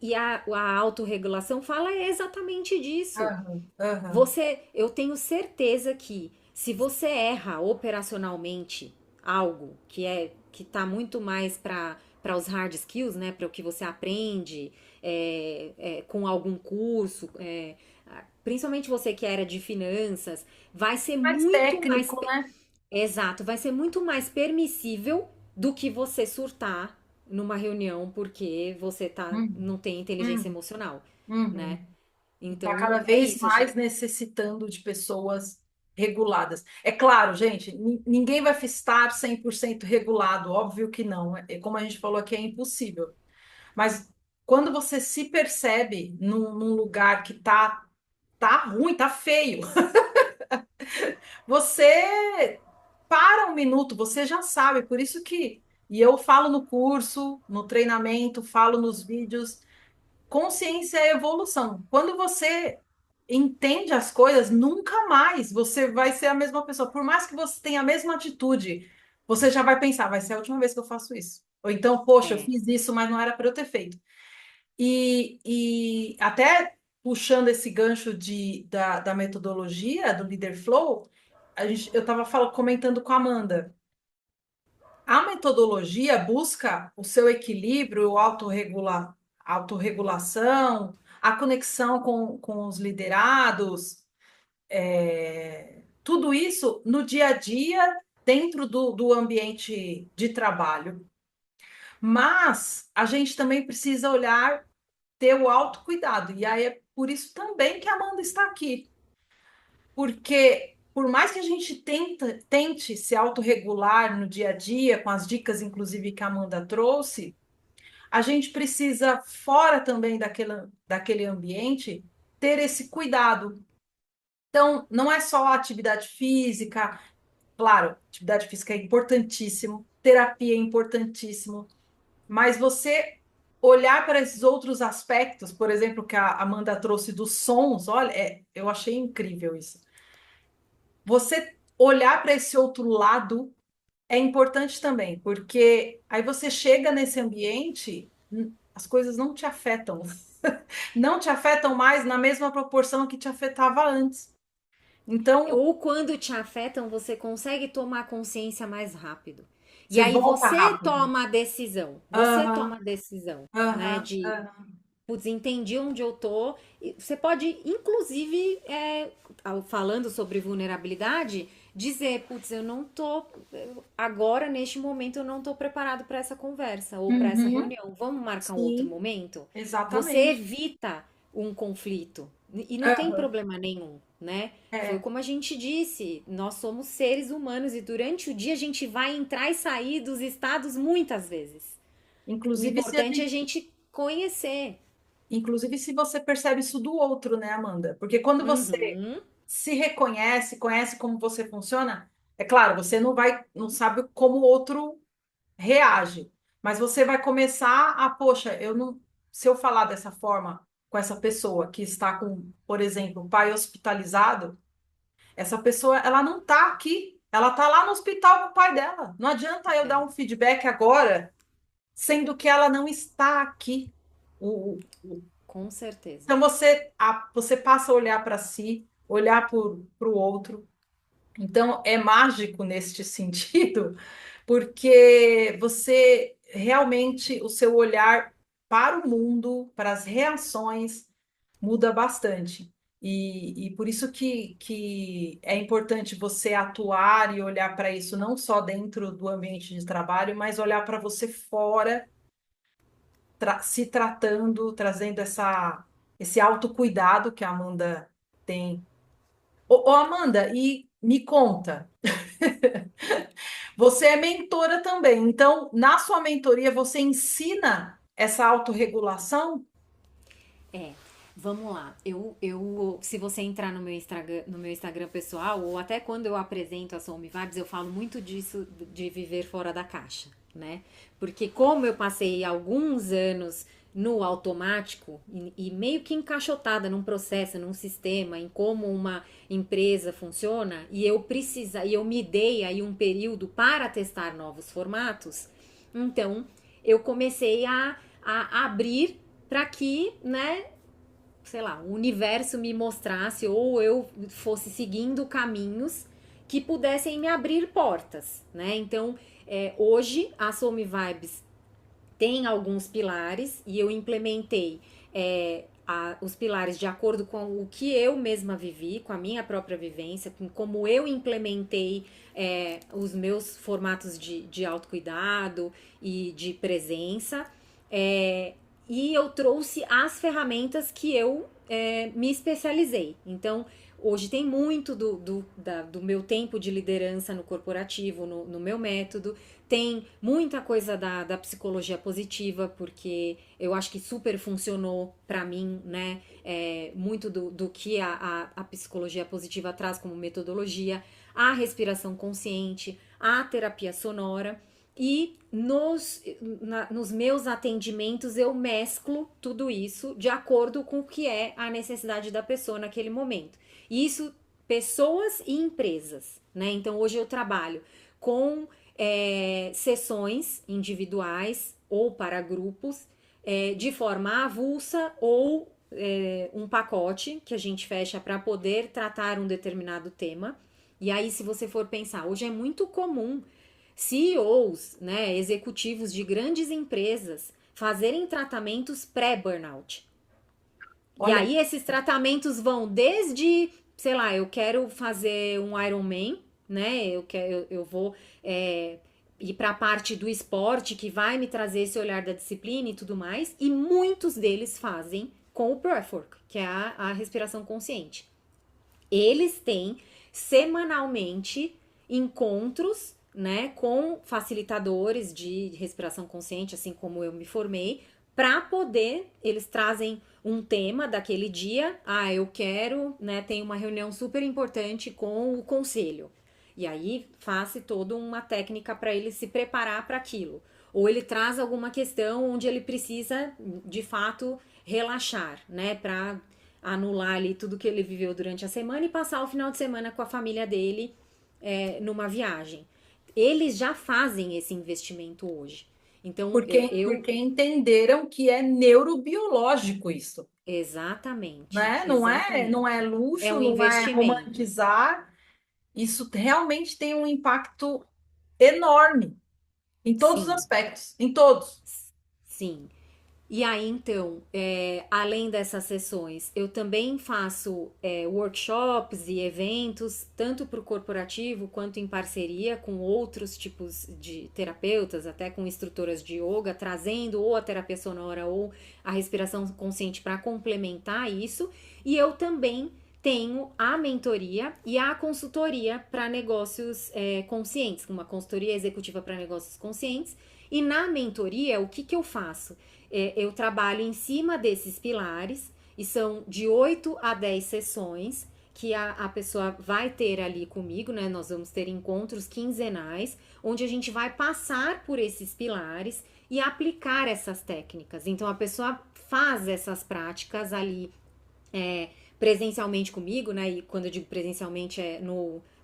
A autorregulação fala exatamente disso. Aham, aham. Eu tenho certeza que se você erra operacionalmente algo que tá muito mais para os hard skills, né, para o que você aprende com algum curso, principalmente você que era de finanças, vai ser Mais muito mais técnico, né? exato, vai ser muito mais permissível do que você surtar numa reunião porque Uhum, não tem inteligência uhum, emocional, né? uhum. E está cada Então, é vez isso. mais necessitando de pessoas reguladas. É claro, gente, ninguém vai estar 100% regulado, óbvio que não. Como a gente falou aqui, é impossível. Mas quando você se percebe num lugar que tá ruim, tá feio, você para um minuto, você já sabe. Por isso que, e eu falo no curso, no treinamento, falo nos vídeos. Consciência é evolução. Quando você entende as coisas, nunca mais você vai ser a mesma pessoa. Por mais que você tenha a mesma atitude, você já vai pensar, vai ser a última vez que eu faço isso. Ou então, poxa, eu É, fiz isso, mas não era para eu ter feito. E até puxando esse gancho da metodologia do Leader Flow, eu estava comentando com a Amanda. A metodologia busca o seu equilíbrio, autorregulação, a conexão com os liderados, tudo isso no dia a dia, dentro do ambiente de trabalho. Mas a gente também precisa olhar, ter o autocuidado. E aí é por isso também que a Amanda está aqui. Porque por mais que a gente tente se autorregular no dia a dia, com as dicas, inclusive, que a Amanda trouxe, a gente precisa, fora também daquele ambiente, ter esse cuidado. Então, não é só a atividade física, claro, atividade física é importantíssimo, terapia é importantíssimo, mas você olhar para esses outros aspectos, por exemplo, que a Amanda trouxe dos sons, olha, eu achei incrível isso. Você olhar para esse outro lado é importante também, porque aí você chega nesse ambiente, as coisas não te afetam, não te afetam mais na mesma proporção que te afetava antes. Então, ou quando te afetam, você consegue tomar consciência mais rápido. E você aí volta você rápido. toma a decisão. Você toma Aham, a decisão, né? aham, De, aham. putz, entendi onde eu tô. Você pode, inclusive, falando sobre vulnerabilidade, dizer, putz, eu não tô. Agora, neste momento, eu não tô preparado para essa conversa ou para essa Uhum, reunião. Vamos marcar um outro sim, momento? Você exatamente. evita um conflito. E não tem Aham, problema nenhum, né? Foi é. como a gente disse, nós somos seres humanos e durante o dia a gente vai entrar e sair dos estados muitas vezes. O Inclusive, se a importante é a gente gente conhecer. Inclusive, se você percebe isso do outro, né, Amanda? Porque quando você Uhum. se reconhece, conhece como você funciona, é claro, você não sabe como o outro reage, mas você vai começar a, poxa, eu não, se eu falar dessa forma com essa pessoa que está com, por exemplo, o pai hospitalizado, essa pessoa, ela não está aqui, ela está lá no hospital com o pai dela. Não adianta eu dar É, um feedback agora, sendo que ela não está aqui. com certeza. Então você passa a olhar para si, olhar para o outro. Então é mágico neste sentido, porque você realmente o seu olhar para o mundo, para as reações, muda bastante. E por isso que é importante você atuar e olhar para isso não só dentro do ambiente de trabalho, mas olhar para você fora se tratando, trazendo esse autocuidado que a Amanda tem. Ô, Amanda, e me conta, você é mentora também, então na sua mentoria você ensina essa autorregulação? É, vamos lá. Se você entrar no meu Instagram pessoal, ou até quando eu apresento a Soul Me Vibes, eu falo muito disso de viver fora da caixa, né? Porque como eu passei alguns anos no automático e meio que encaixotada num processo, num sistema, em como uma empresa funciona, e eu me dei aí um período para testar novos formatos, então eu comecei a abrir para que, né, sei lá, o universo me mostrasse ou eu fosse seguindo caminhos que pudessem me abrir portas, né? Então, hoje a Soul Me Vibes tem alguns pilares e eu implementei os pilares de acordo com o que eu mesma vivi, com a minha própria vivência, com como eu implementei os meus formatos de autocuidado e de presença. É, e eu trouxe as ferramentas que eu me especializei. Então, hoje tem muito do meu tempo de liderança no corporativo, no meu método. Tem muita coisa da psicologia positiva, porque eu acho que super funcionou para mim, né? Muito do que a psicologia positiva traz como metodologia, a respiração consciente, a terapia sonora. E nos meus atendimentos eu mesclo tudo isso de acordo com o que é a necessidade da pessoa naquele momento. E isso, pessoas e empresas, né? Então hoje eu trabalho com sessões individuais ou para grupos, de forma avulsa ou um pacote que a gente fecha para poder tratar um determinado tema. E aí, se você for pensar, hoje é muito comum CEOs, né, executivos de grandes empresas, fazerem tratamentos pré-burnout. E Olha, aí esses tratamentos vão desde, sei lá, eu quero fazer um Ironman, né? Eu vou ir para a parte do esporte que vai me trazer esse olhar da disciplina e tudo mais. E muitos deles fazem com o breathwork, que é a respiração consciente. Eles têm semanalmente encontros, né, com facilitadores de respiração consciente, assim como eu me formei, para poder, eles trazem um tema daquele dia. Ah, eu quero, né, tem uma reunião super importante com o conselho. E aí faça toda uma técnica para ele se preparar para aquilo. Ou ele traz alguma questão onde ele precisa, de fato, relaxar, né, para anular ali tudo que ele viveu durante a semana e passar o final de semana com a família dele numa viagem. Eles já fazem esse investimento hoje. Então, porque entenderam que é neurobiológico isso, exatamente, né? Não exatamente. é É luxo, um não é investimento. romantizar. Isso realmente tem um impacto enorme em todos os Sim, aspectos, em todos. sim. E aí, então, além dessas sessões, eu também faço workshops e eventos, tanto para o corporativo quanto em parceria com outros tipos de terapeutas, até com instrutoras de yoga, trazendo ou a terapia sonora ou a respiração consciente para complementar isso. E eu também tenho a mentoria e a consultoria para negócios conscientes, uma consultoria executiva para negócios conscientes. E na mentoria, o que, que eu faço? Eu trabalho em cima desses pilares e são de 8 a 10 sessões que a pessoa vai ter ali comigo, né? Nós vamos ter encontros quinzenais, onde a gente vai passar por esses pilares e aplicar essas técnicas. Então a pessoa faz essas práticas ali presencialmente comigo, né? E quando eu digo presencialmente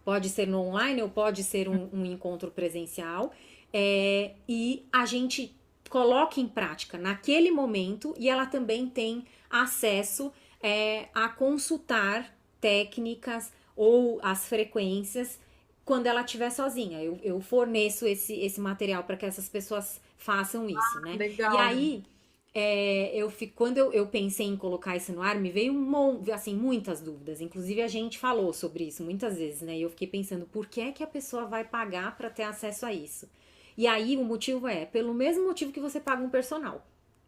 pode ser no online ou pode ser um encontro presencial. E a gente coloca em prática naquele momento e ela também tem acesso a consultar técnicas ou as frequências quando ela estiver sozinha. Eu forneço esse material para que essas pessoas façam isso, né? E Legal. aí quando eu pensei em colocar isso no ar, me veio assim, muitas dúvidas. Inclusive, a gente falou sobre isso muitas vezes, né? E eu fiquei pensando, por que é que a pessoa vai pagar para ter acesso a isso? E aí o motivo pelo mesmo motivo que você paga um personal.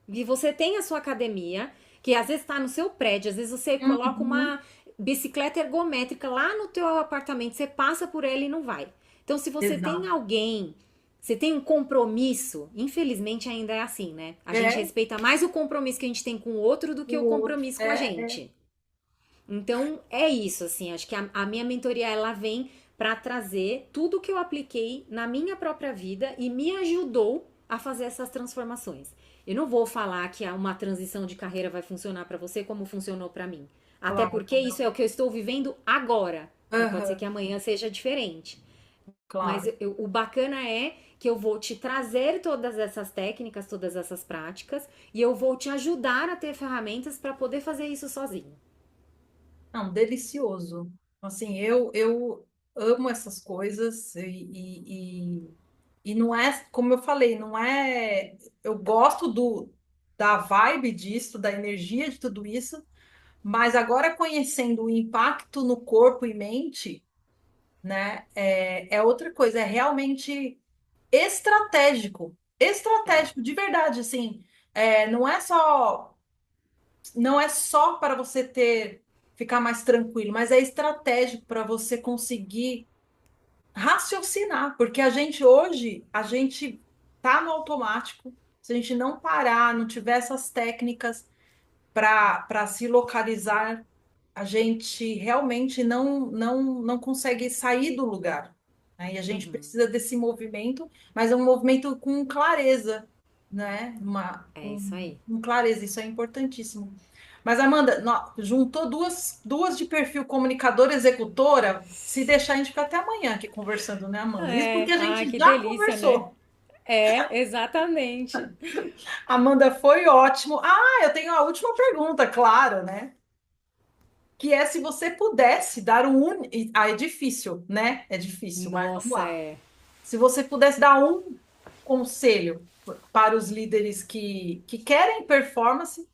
E você tem a sua academia, que às vezes está no seu prédio, às vezes você coloca Uhum. bicicleta ergométrica lá no teu apartamento, você passa por ela e não vai. Então, se você tem Exato. alguém, você tem um compromisso, infelizmente ainda é assim, né? A gente É, respeita mais o compromisso que a gente tem com o outro do o que o outro. compromisso com a É. gente. Então, é isso, assim, acho que a minha mentoria, ela vem para trazer tudo que eu apliquei na minha própria vida e me ajudou a fazer essas transformações. Eu não vou falar que uma transição de carreira vai funcionar para você como funcionou para mim. Até Claro, porque isso é o que eu estou vivendo agora. Mas pode ser aham, que amanhã seja diferente. Mas claro. o bacana é que eu vou te trazer todas essas técnicas, todas essas práticas, e eu vou te ajudar a ter ferramentas para poder fazer isso sozinho. Não, delicioso. Assim, eu amo essas coisas e não é, como eu falei, não é. Eu gosto da vibe disso, da energia de tudo isso, mas agora conhecendo o impacto no corpo e mente, né, é outra coisa, é realmente estratégico. É. Estratégico, de verdade, assim. Não é só para você ficar mais tranquilo, mas é estratégico para você conseguir raciocinar, porque a gente tá no automático. Se a gente não parar, não tiver essas técnicas para se localizar, a gente realmente não consegue sair do lugar, né? E a gente Uhum. precisa desse movimento, mas é um movimento com clareza, né? É isso aí. Com clareza, isso é importantíssimo. Mas, Amanda, juntou duas de perfil comunicadora executora. Se deixar, a gente fica até amanhã aqui conversando, né, Amanda? Isso porque É, a ah, gente que já delícia, né? conversou. É, exatamente. Amanda, foi ótimo. Ah, eu tenho a última pergunta, claro, né? Que é se você pudesse dar Ah, é difícil, né? É difícil, mas vamos Nossa, lá. é. Se você pudesse dar um conselho para os líderes que querem performance,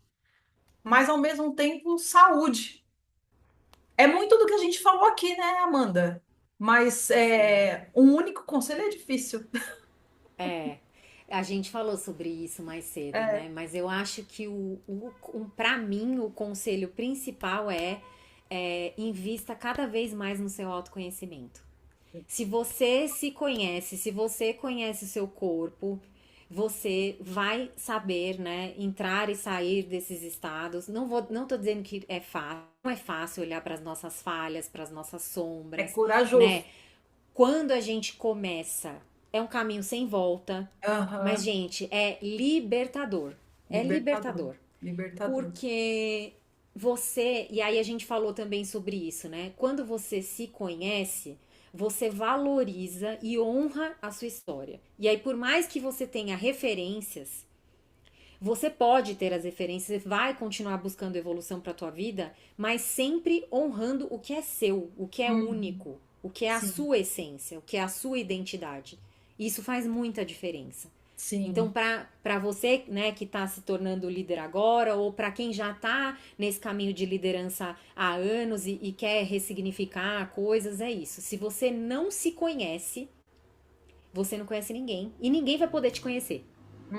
mas ao mesmo tempo saúde. É muito do que a gente falou aqui, né, Amanda? Mas Sim. um único conselho é difícil. É. A gente falou sobre isso mais cedo, É, né? Mas eu acho que para mim o conselho principal é invista cada vez mais no seu autoconhecimento. Se você se conhece, se você conhece o seu corpo, você vai saber, né, entrar e sair desses estados. Não tô dizendo que é fácil, não é fácil olhar para as nossas falhas, para as nossas é sombras, né? corajoso. Quando a gente começa, é um caminho sem volta, mas Aham. gente, é libertador. É Libertador. libertador. Libertador. Porque você, e aí a gente falou também sobre isso, né? Quando você se conhece, você valoriza e honra a sua história. E aí, por mais que você tenha referências, você pode ter as referências, vai continuar buscando evolução para tua vida, mas sempre honrando o que é seu, o que é Uhum. único, o que é a Sim, sua essência, o que é a sua identidade. Isso faz muita diferença. Então, sim. para você, né, que está se tornando líder agora, ou para quem já está nesse caminho de liderança há anos e quer ressignificar coisas, é isso. Se você não se conhece, você não conhece ninguém e ninguém vai poder te conhecer,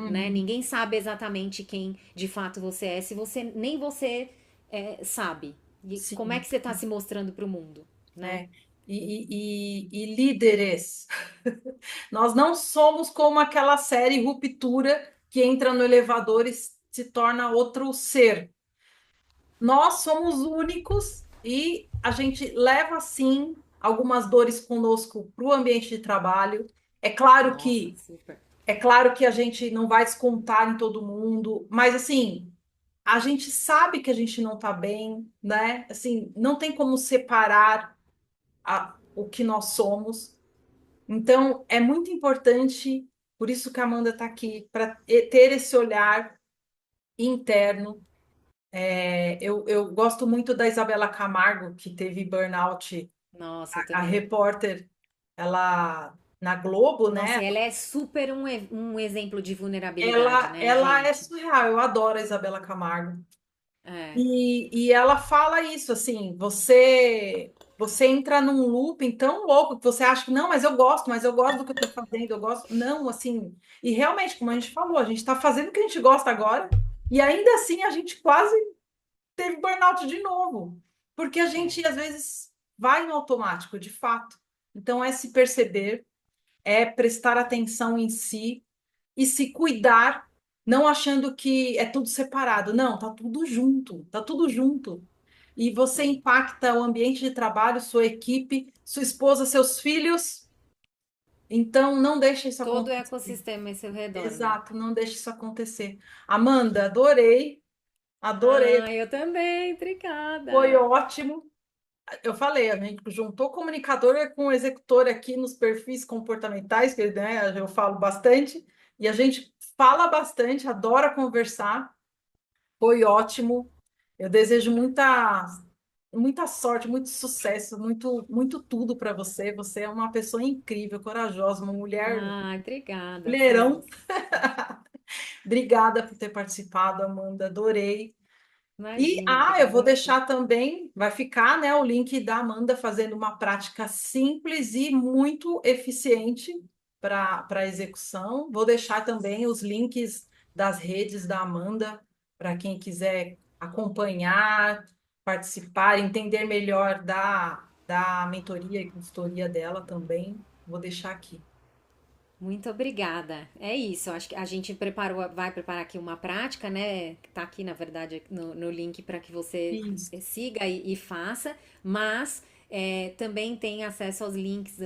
né? Uhum. Ninguém sabe exatamente quem de fato você é, se você nem você sabe. E como é Sim. que você está se mostrando para o mundo, né? É. E líderes. Nós não somos como aquela série Ruptura que entra no elevador e se torna outro ser. Nós somos únicos e a gente leva, sim, algumas dores conosco para o ambiente de trabalho. É claro Nossa, que super. é claro que a gente não vai descontar em todo mundo, mas assim, a gente sabe que a gente não está bem, né? Assim, não tem como separar o que nós somos. Então, é muito importante, por isso que a Amanda está aqui, para ter esse olhar interno. Eu gosto muito da Isabela Camargo, que teve burnout, Nossa, eu a também. repórter, ela na Globo, Nossa, né? e ela é super um exemplo de vulnerabilidade, Ela, né, ela é gente? surreal, eu adoro a Isabela Camargo. É. E ela fala isso, assim, você entra num looping tão louco que você acha que não, mas eu gosto do que eu estou fazendo, eu gosto. Não, assim, e realmente, como a gente falou, a gente está fazendo o que a gente gosta agora, e ainda assim a gente quase teve burnout de novo. Porque a É, gente, às vezes, vai no automático, de fato. Então, é se perceber, é prestar atenção em si e se cuidar, não achando que é tudo separado. Não, tá tudo junto, tá tudo junto. E você é. impacta o ambiente de trabalho, sua equipe, sua esposa, seus filhos. Então, não deixe isso Todo o acontecer. ecossistema em seu redor, né? Exato, não deixe isso acontecer. Amanda, adorei, adorei. Ah, eu também, Foi obrigada. ótimo. Eu falei, a gente juntou comunicadora com executor aqui nos perfis comportamentais, que né, eu falo bastante, e a gente fala bastante, adora conversar. Foi ótimo. Eu desejo muita sorte, muito sucesso, muito tudo para você. Você é uma pessoa incrível, corajosa, uma Ah, obrigada, mulherão. somos. Obrigada por ter participado, Amanda. Adorei. E, Imagina, eu obrigada vou a você. deixar também, vai ficar, né, o link da Amanda fazendo uma prática simples e muito eficiente para execução. Vou deixar também os links das redes da Amanda para quem quiser acompanhar, participar, entender melhor da mentoria e consultoria dela também. Vou deixar aqui. Muito obrigada. É isso, acho que a gente vai preparar aqui uma prática, né? Que tá aqui, na verdade, no link para que você Isso. siga e faça, mas também tem acesso aos links.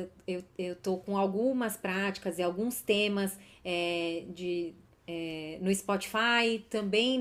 Eu tô com algumas práticas e alguns temas no Spotify, também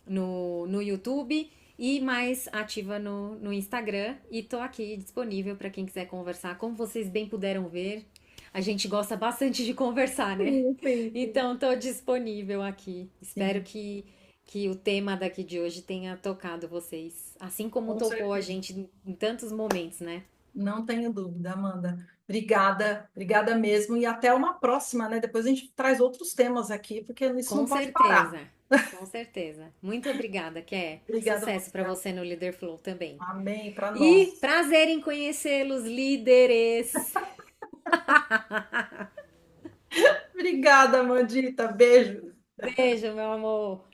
no YouTube e mais ativa no Instagram. E tô aqui disponível para quem quiser conversar. Como vocês bem puderam ver, a gente gosta bastante de conversar, né? Sim, sim, sim. Então, tô disponível aqui. Espero Sim, que o tema daqui de hoje tenha tocado vocês, assim como com tocou a certeza. gente em tantos momentos, né? Não tenho dúvida, Amanda. Obrigada, obrigada mesmo. E até uma próxima, né? Depois a gente traz outros temas aqui, porque isso não Com pode parar. certeza. Com certeza. Muito obrigada, Ké. Obrigada a Sucesso você. para você no Leader Flow também. Amém para E nós. prazer em conhecê-los, líderes. Obrigada, Amandita. Beijo. Beijo, meu amor.